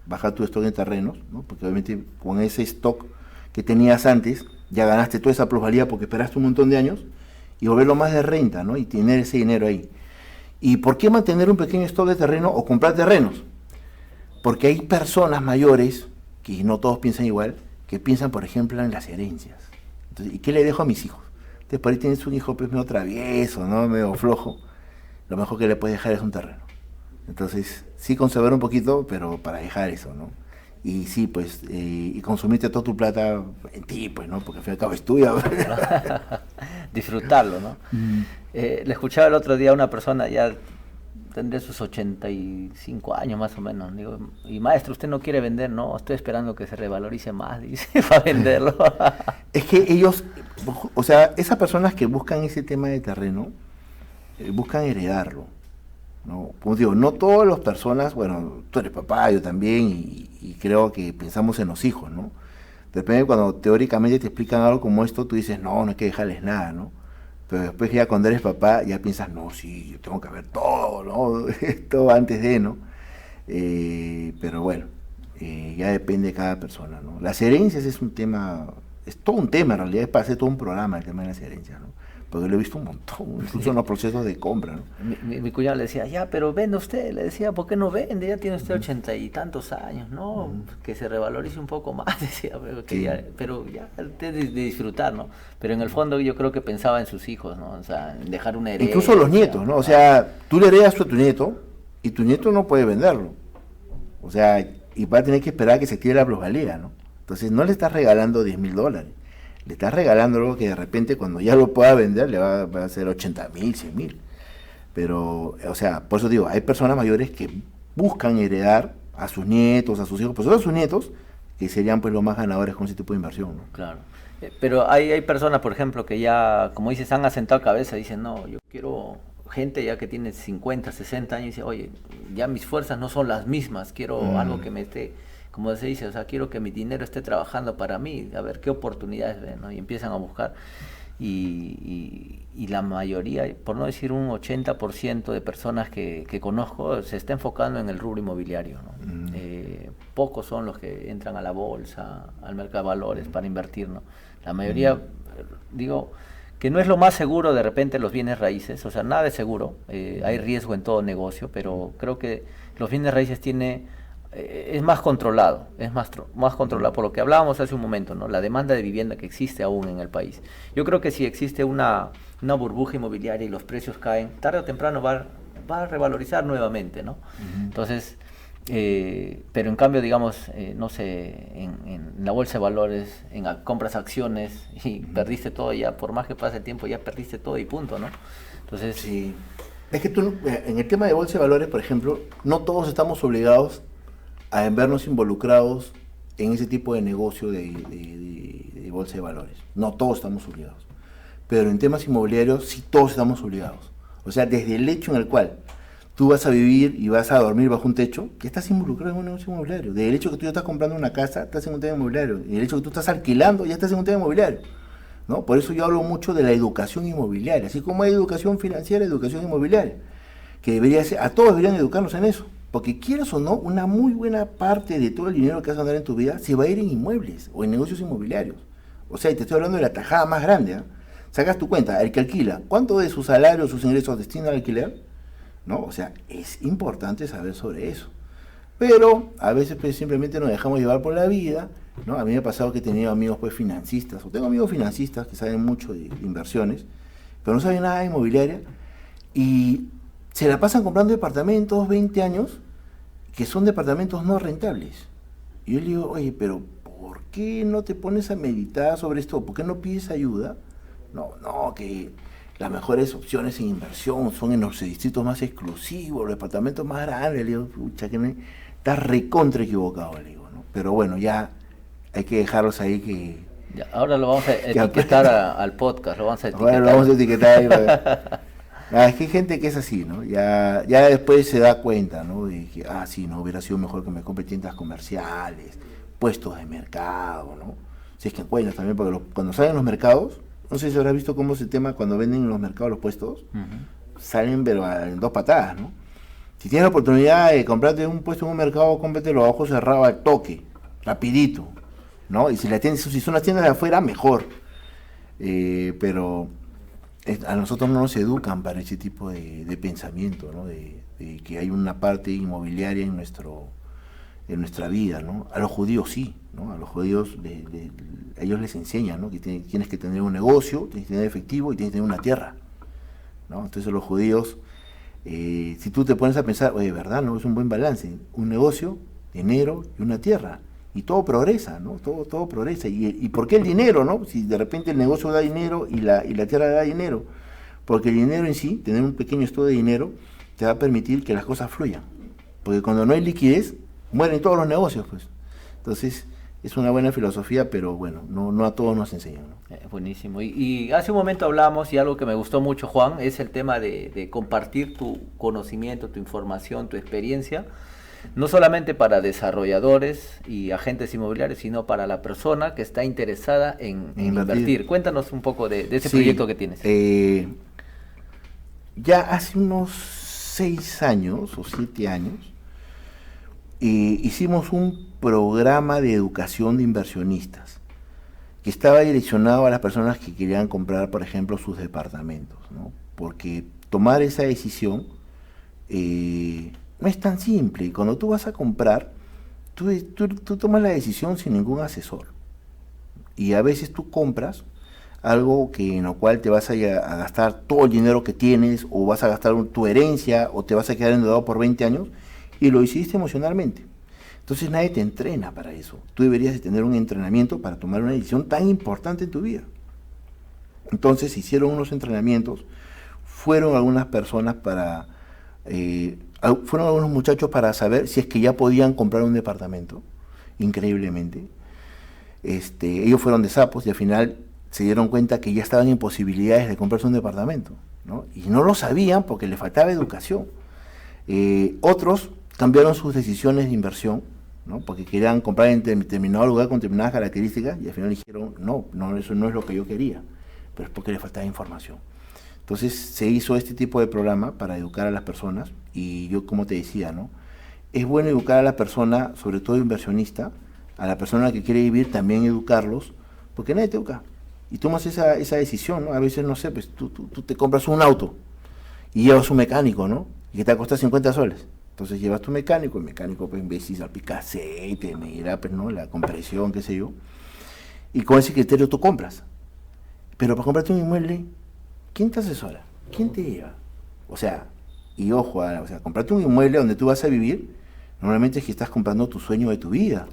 Baja tu stock en terrenos, ¿no? Porque obviamente con ese stock que tenías antes, ya ganaste toda esa plusvalía porque esperaste un montón de años, y volverlo más de renta, ¿no?, y tener ese dinero ahí. ¿Y por qué mantener un pequeño stock de terreno o comprar terrenos? Porque hay personas mayores, que no todos piensan igual, que piensan, por ejemplo, en las herencias. Entonces, ¿y qué le dejo a mis hijos? Entonces, por ahí tienes un hijo pues medio travieso, ¿no?, medio flojo. Lo mejor que le puedes dejar es un terreno. Entonces, sí conservar un poquito, pero para dejar eso, ¿no? Y sí, pues, y consumirte toda tu plata en ti, pues, ¿no? Porque al fin y al cabo es tuya. Disfrutarlo, ¿no? Le escuchaba el otro día a una persona, ya tendría sus 85 años más o menos. Digo, y maestro, ¿usted no quiere vender? No, estoy esperando que se revalorice más, dice, para venderlo. Es que ellos, o sea, esas personas que buscan ese tema de terreno, buscan heredarlo, ¿no? Como digo, no todas las personas, bueno, tú eres papá, yo también, y creo que pensamos en los hijos, ¿no? De repente cuando teóricamente te explican algo como esto, tú dices, no, no hay que dejarles nada, ¿no? Pero después ya cuando eres papá, ya piensas, no, sí, yo tengo que ver todo, ¿no? Todo antes de, ¿no? Pero bueno, ya depende de cada persona, ¿no? Las herencias es un tema, es todo un tema en realidad, es para hacer todo un programa el tema de las herencias, ¿no? Porque lo he visto un montón, incluso en los procesos de compra, ¿no? Mi cuñado le decía, ya, pero vende usted, le decía, ¿por qué no vende? Ya tiene usted 80 y tantos años, ¿no? Que se revalorice un poco más, decía, pero ya, de disfrutar, ¿no? Pero en el fondo yo creo que pensaba en sus hijos, ¿no? O sea, en dejar una herencia. Incluso los nietos, ¿no? O sea, tú le heredas a tu nieto y tu nieto no puede venderlo. O sea, y va a tener que esperar a que se active la plusvalía, ¿no? Entonces no le estás regalando $10,000. Le estás regalando algo que de repente cuando ya lo pueda vender le va a hacer 80,000, 100,000. Pero, o sea, por eso digo, hay personas mayores que buscan heredar a sus nietos, a sus hijos, pues son a sus nietos, que serían pues los más ganadores con ese tipo de inversión, ¿no? Claro. Pero hay personas, por ejemplo, que ya, como dices, han asentado cabeza y dicen, no, yo quiero gente ya que tiene 50, 60 años y dice, oye, ya mis fuerzas no son las mismas, quiero algo que me esté, como se dice, o sea, quiero que mi dinero esté trabajando para mí, a ver qué oportunidades ven, ¿no? Y empiezan a buscar. Y la mayoría, por no decir un 80% de personas que conozco, se está enfocando en el rubro inmobiliario, ¿no? Pocos son los que entran a la bolsa, al mercado de valores para invertir, ¿no? La mayoría, digo, que no es lo más seguro de repente los bienes raíces, o sea, nada es seguro, hay riesgo en todo negocio, pero creo que los bienes raíces es más controlado, más controlado, por lo que hablábamos hace un momento, ¿no? La demanda de vivienda que existe aún en el país. Yo creo que si existe una burbuja inmobiliaria y los precios caen, tarde o temprano va a revalorizar nuevamente, ¿no? Entonces, pero en cambio, digamos, no sé, en la bolsa de valores, compras acciones y perdiste todo ya, por más que pase el tiempo, ya perdiste todo y punto, ¿no? Entonces, sí. Es que tú, en el tema de bolsa de valores, por ejemplo, no todos estamos obligados a vernos involucrados en ese tipo de negocio de bolsa de valores. No todos estamos obligados. Pero en temas inmobiliarios sí todos estamos obligados. O sea, desde el hecho en el cual tú vas a vivir y vas a dormir bajo un techo, que estás involucrado en un negocio inmobiliario. Desde el hecho que tú ya estás comprando una casa, estás en un tema inmobiliario. Y el hecho que tú estás alquilando, ya estás en un tema inmobiliario, ¿no? Por eso yo hablo mucho de la educación inmobiliaria. Así como hay educación financiera, educación inmobiliaria. Que debería ser, a todos deberían educarnos en eso. Porque quieras o no, una muy buena parte de todo el dinero que vas a ganar en tu vida se va a ir en inmuebles o en negocios inmobiliarios. O sea, y te estoy hablando de la tajada más grande, ¿eh? Sacas tu cuenta, el que alquila, ¿cuánto de su salario, sus ingresos destina al alquiler? ¿No? O sea, es importante saber sobre eso. Pero a veces pues, simplemente nos dejamos llevar por la vida, ¿no? A mí me ha pasado que he tenido amigos pues financistas, o tengo amigos financistas que saben mucho de inversiones, pero no saben nada de inmobiliaria, y se la pasan comprando departamentos 20 años que son departamentos no rentables. Y yo le digo, oye, pero ¿por qué no te pones a meditar sobre esto? ¿Por qué no pides ayuda? No, que las mejores opciones en inversión son en los distritos más exclusivos, los departamentos más grandes. Le digo, pucha, que estás recontra equivocado, le digo, ¿no? Pero bueno, ya hay que dejarlos ahí que... Ya, ahora lo vamos a etiquetar al podcast, lo vamos a etiquetar. Ahora lo vamos a etiquetar ahí. Es que hay gente que es así, ¿no? Ya después se da cuenta, ¿no? De que, sí, no, hubiera sido mejor que me compre tiendas comerciales, puestos de mercado, ¿no? Si es que encuentras también, porque cuando salen los mercados, no sé si habrás visto cómo es el tema cuando venden en los mercados los puestos, salen pero en 2 patadas, ¿no? Si tienes la oportunidad de comprarte un puesto en un mercado, cómpratelo a ojo cerrado al toque, rapidito, ¿no? Y si son las tiendas de afuera, mejor. Pero a nosotros no nos educan para ese tipo de pensamiento, ¿no? De que hay una parte inmobiliaria en nuestra vida, ¿no? A los judíos sí, ¿no? A los judíos a ellos les enseñan, ¿no? Que tienes que tener un negocio, tienes que tener efectivo y tienes que tener una tierra, ¿no? Entonces los judíos Si tú te pones a pensar, oye, ¿verdad? No es un buen balance. Un negocio, dinero y una tierra. Y todo progresa, ¿no? Todo progresa. ¿Y por qué el dinero, no? Si de repente el negocio da dinero y la tierra da dinero. Porque el dinero en sí, tener un pequeño estudio de dinero, te va a permitir que las cosas fluyan. Porque cuando no hay liquidez, mueren todos los negocios, pues. Entonces, es una buena filosofía, pero bueno, no a todos nos enseñan, ¿no? Buenísimo. Y hace un momento hablamos, y algo que me gustó mucho, Juan, es el tema de compartir tu conocimiento, tu información, tu experiencia, no solamente para desarrolladores y agentes inmobiliarios, sino para la persona que está interesada en invertir. Cuéntanos un poco de ese proyecto que tienes. Ya hace unos 6 años o 7 años, hicimos un programa de educación de inversionistas que estaba direccionado a las personas que querían comprar, por ejemplo, sus departamentos, ¿no? Porque tomar esa decisión no es tan simple. Y cuando tú vas a comprar, tú tomas la decisión sin ningún asesor. Y a veces tú compras algo en lo cual te vas a gastar todo el dinero que tienes, o vas a gastar tu herencia, o te vas a quedar endeudado por 20 años, y lo hiciste emocionalmente. Entonces nadie te entrena para eso. Tú deberías de tener un entrenamiento para tomar una decisión tan importante en tu vida. Entonces hicieron unos entrenamientos, fueron algunas personas fueron algunos muchachos para saber si es que ya podían comprar un departamento, increíblemente. Ellos fueron de sapos y al final se dieron cuenta que ya estaban en posibilidades de comprarse un departamento, ¿no? Y no lo sabían porque les faltaba educación. Otros cambiaron sus decisiones de inversión, ¿no? Porque querían comprar en determinado lugar con determinadas características y al final dijeron, no, eso no es lo que yo quería, pero es porque les faltaba información. Entonces se hizo este tipo de programa para educar a las personas y yo, como te decía, ¿no? Es bueno educar a la persona, sobre todo inversionista, a la persona que quiere vivir también educarlos, porque nadie te educa. Y tomas esa decisión, ¿no? A veces, no sé, pues tú te compras un auto y llevas un mecánico, ¿no? Y que te cuesta 50 soles. Entonces llevas tu mecánico, el mecánico pues en vez de salpica aceite, mira, pues no, la compresión, qué sé yo. Y con ese criterio tú compras. Pero para comprarte un inmueble, ¿quién te asesora? ¿Quién te lleva? O sea, y ojo, comprarte un inmueble donde tú vas a vivir, normalmente es que estás comprando tu sueño de tu vida,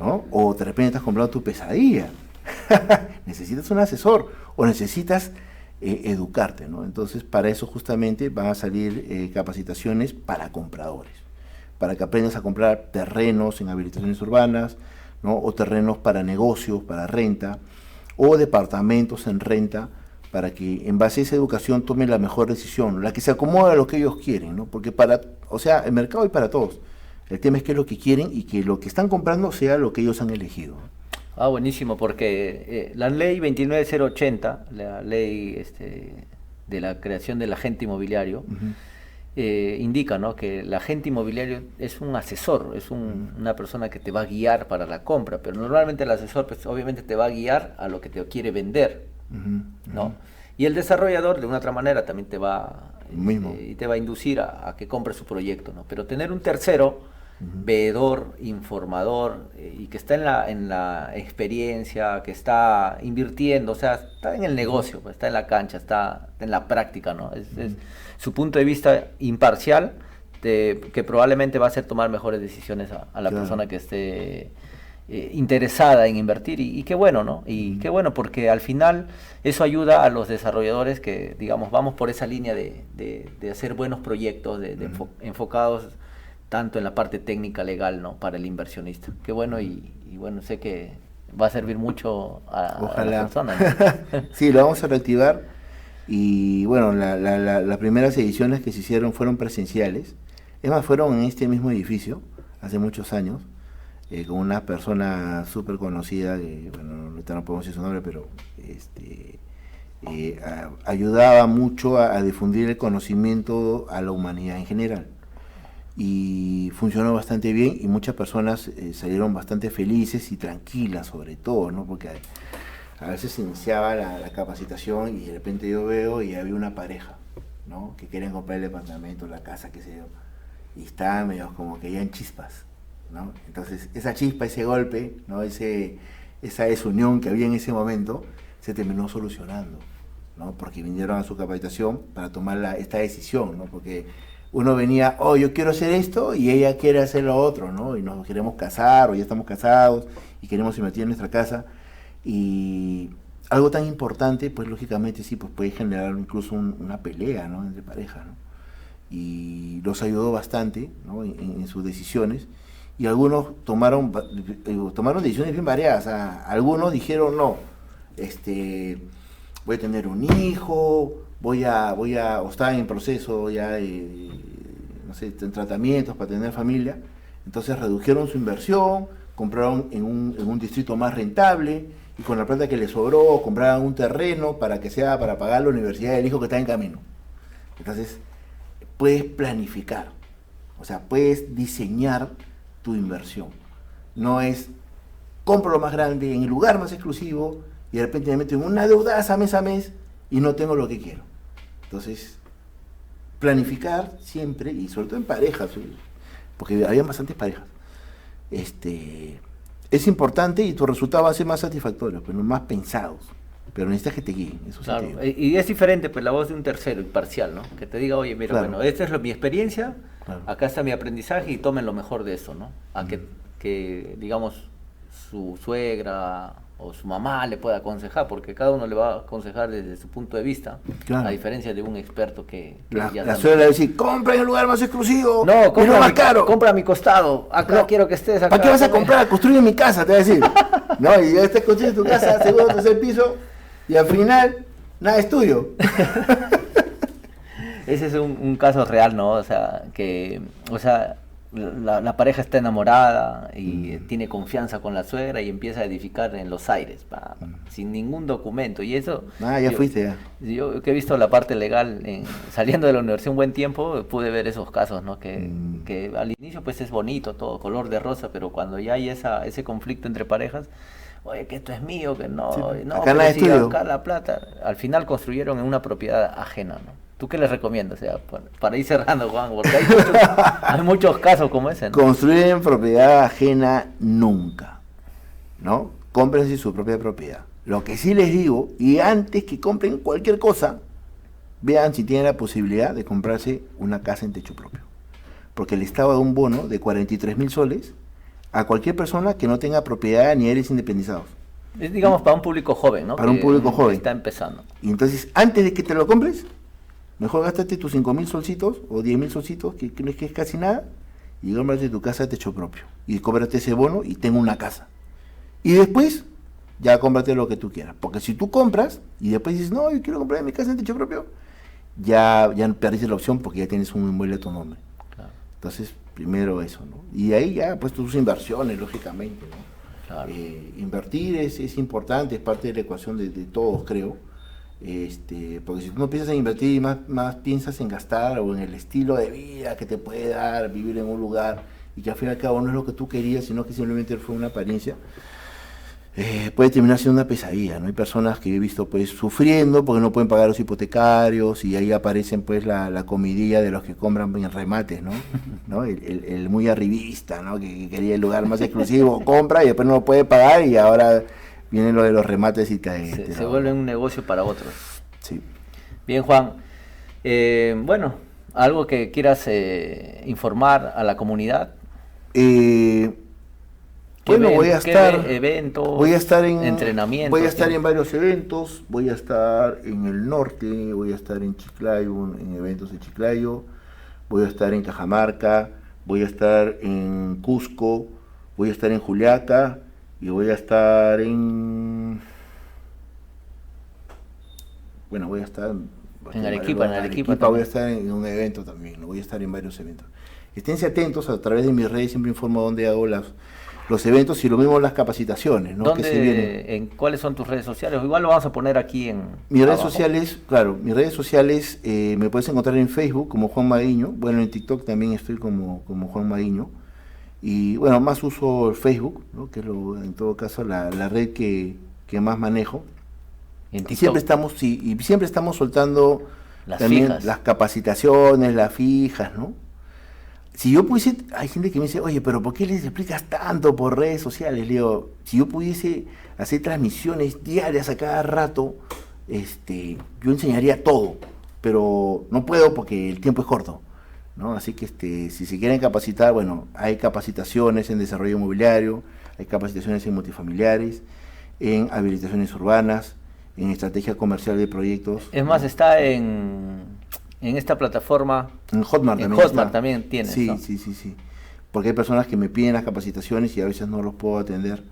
¿no? O de repente estás comprando tu pesadilla. Necesitas un asesor o necesitas educarte, ¿no? Entonces, para eso justamente van a salir capacitaciones para compradores, para que aprendas a comprar terrenos en habilitaciones urbanas, ¿no? O terrenos para negocios, para renta, o departamentos en renta, para que en base a esa educación tomen la mejor decisión, la que se acomoda a lo que ellos quieren, ¿no? Porque el mercado es para todos. El tema es qué es lo que quieren y que lo que están comprando sea lo que ellos han elegido. Buenísimo, porque la ley 29080, la ley de la creación del agente inmobiliario, indica, ¿no?, que el agente inmobiliario es un asesor, es una persona que te va a guiar para la compra, pero normalmente el asesor pues obviamente te va a guiar a lo que te quiere vender, ¿no? Y el desarrollador de una otra manera también te va a inducir a que compres su proyecto, ¿no? Pero tener un tercero veedor, informador, y que está en la experiencia, que está invirtiendo, o sea, está en el negocio, pues, está en la cancha, está en la práctica, ¿no? Es su punto de vista imparcial, que probablemente va a hacer tomar mejores decisiones a la persona que esté interesada en invertir, y qué bueno, ¿no? Y qué bueno, porque al final eso ayuda a los desarrolladores que, digamos, vamos por esa línea de hacer buenos proyectos, enfocados tanto en la parte técnica legal, ¿no?, para el inversionista. Qué bueno, y bueno, sé que va a servir mucho a la persona, ¿no? Sí, lo vamos a reactivar y bueno, las primeras ediciones que se hicieron fueron presenciales. Es más, fueron en este mismo edificio, hace muchos años, con una persona súper conocida, que bueno, ahorita no podemos decir su nombre, pero ayudaba mucho a difundir el conocimiento a la humanidad en general. Y funcionó bastante bien y muchas personas salieron bastante felices y tranquilas, sobre todo, ¿no? Porque a veces se iniciaba la capacitación y de repente yo veo y había una pareja, ¿no?, que querían comprar el departamento, la casa, qué sé yo, y estaban medio como que ya en chispas, ¿no? Entonces esa chispa, ese golpe, ¿no?, esa desunión que había en ese momento se terminó solucionando, ¿no? Porque vinieron a su capacitación para tomar esta decisión, ¿no? Porque uno venía, oh, yo quiero hacer esto y ella quiere hacer lo otro, ¿no? Y nos queremos casar o ya estamos casados y queremos invertir en nuestra casa. Y algo tan importante, pues lógicamente sí, pues puede generar incluso una pelea, ¿no? Entre parejas, ¿no? Y los ayudó bastante, ¿no? en sus decisiones. Y algunos tomaron decisiones bien variadas. O sea, algunos dijeron, no, voy a tener un hijo, o estaba en proceso ya, no sé, en tratamientos para tener familia. Entonces redujeron su inversión, compraron en un distrito más rentable, y con la plata que les sobró, compraban un terreno para pagar la universidad del hijo que está en camino. Entonces, puedes planificar, o sea, puedes diseñar tu inversión. No es, compro lo más grande, en el lugar más exclusivo, y de repente me meto en una deudaza mes a mes, y no tengo lo que quiero. Entonces, planificar siempre, y sobre todo en parejas, porque había bastantes parejas, es importante y tu resultado va a ser más satisfactorio, pero más pensados. Pero necesitas que te guíen, eso sí. Claro, y es diferente pues la voz de un tercero, imparcial, ¿no? Que te diga, oye, mira, claro, bueno, esta es mi experiencia, claro, acá está mi aprendizaje y tomen lo mejor de eso, ¿no? A que, digamos, su suegra o su mamá le pueda aconsejar, porque cada uno le va a aconsejar desde su punto de vista, claro, a diferencia de un experto que la suegra le va a decir, compra en el lugar más exclusivo, no, compra más caro. Compra a mi costado, acá no, quiero que estés acá. ¿Para qué vas a comprar? Construye mi casa, te va a decir. No, y ya estás construyendo tu casa, segundo, tercer piso, y al final, nada es tuyo. Ese es un caso real, ¿no? O sea, la pareja está enamorada y tiene confianza con la suegra y empieza a edificar en los aires, sin ningún documento. Y eso... fuiste ya. Yo que he visto la parte legal, saliendo de la universidad un buen tiempo, pude ver esos casos, ¿no? Que al inicio pues es bonito, todo color de rosa, pero cuando ya hay ese conflicto entre parejas, oye, que esto es mío, que no, sí, no, acá la estudio. Acá la plata, al final construyeron en una propiedad ajena, ¿no? ¿Tú qué les recomiendas? O sea, para ir cerrando, Juan, porque hay muchos casos como ese, ¿no? Construir en propiedad ajena nunca, ¿no? Cómprense su propia propiedad. Lo que sí les digo, y antes que compren cualquier cosa, vean si tienen la posibilidad de comprarse una casa en techo propio. Porque el Estado da un bono de 43.000 soles a cualquier persona que no tenga propiedad ni aires independizados. Es, digamos, para un público joven, ¿no? Para un público joven. Está empezando. Y entonces, antes de que te lo compres, mejor gástate tus 5.000 solcitos o 10.000 solcitos, que no es casi nada, y cómprate tu casa de techo propio. Y cómprate ese bono y ten una casa. Y después, ya cómprate lo que tú quieras. Porque si tú compras y después dices, no, yo quiero comprar mi casa de techo propio, ya perdiste la opción porque ya tienes un inmueble a tu nombre. Claro. Entonces, primero eso, ¿no? Y ahí ya, pues tus inversiones, lógicamente, ¿no? Claro. Invertir es importante, es parte de la ecuación de todos, creo. Porque si tú no piensas en invertir y más piensas en gastar o en el estilo de vida que te puede dar vivir en un lugar y que al fin y al cabo no es lo que tú querías, sino que simplemente fue una apariencia, puede terminar siendo una pesadilla, ¿no? Hay personas que he visto pues sufriendo porque no pueden pagar los hipotecarios y ahí aparecen pues la comidilla de los que compran en remates, ¿no? El muy arribista, ¿no? Que quería el lugar más exclusivo, compra y después no lo puede pagar y ahora viene lo de los remates y se vuelve un negocio para otros. Sí. Bien, Juan. Bueno, algo que quieras informar a la comunidad. Bueno, voy a estar en entrenamientos. Voy a estar en varios eventos. Voy a estar en el norte, voy a estar en Chiclayo, en eventos de Chiclayo. Voy a estar en Cajamarca, voy a estar en Cusco, voy a estar en Juliaca. Y voy a estar en Arequipa voy a estar en un evento también, voy a estar en varios eventos. Esténse atentos, a través de mis redes siempre informo dónde hago los eventos y lo mismo las capacitaciones, ¿no? ¿Dónde, que se vienen. ¿Cuáles son tus redes sociales? Igual lo vamos a poner aquí en mis redes sociales, claro, mis redes sociales me puedes encontrar en Facebook como Juan Mariño, bueno, en TikTok también estoy como Juan Mariño. Y bueno, más uso el Facebook, ¿no? Que es en todo caso la red que más manejo. Y siempre estamos soltando también las capacitaciones, las fijas, ¿no? Si yo pudiese, hay gente que me dice, oye, pero ¿por qué les explicas tanto por redes sociales? Le digo, si yo pudiese hacer transmisiones diarias a cada rato, yo enseñaría todo, pero no puedo porque el tiempo es corto, ¿no? Así que si se quieren capacitar, bueno, hay capacitaciones en desarrollo inmobiliario, hay capacitaciones en multifamiliares, en habilitaciones urbanas, en estrategia comercial de proyectos. Es más, está en esta plataforma. En Hotmart en también Hotmart está. también tienes, Sí, ¿no? sí. Porque hay personas que me piden las capacitaciones y a veces no los puedo atender.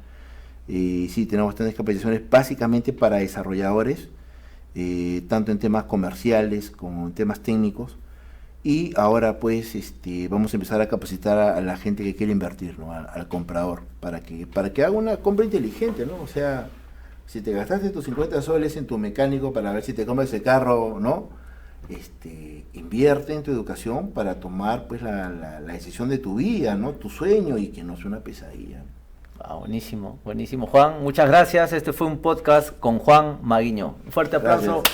Y sí, tenemos bastantes capacitaciones básicamente para desarrolladores, tanto en temas comerciales como en temas técnicos. Y ahora pues vamos a empezar a capacitar a la gente que quiere invertir, ¿no? Al comprador, para que haga una compra inteligente, ¿no? O sea, si te gastaste tus 50 soles en tu mecánico para ver si te compras ese carro, ¿no? Invierte en tu educación para tomar pues la decisión de tu vida, ¿no? Tu sueño, y que no sea una pesadilla. Buenísimo, buenísimo. Juan, muchas gracias. Este fue un podcast con Juan Maguiño. Un fuerte aplauso. Gracias.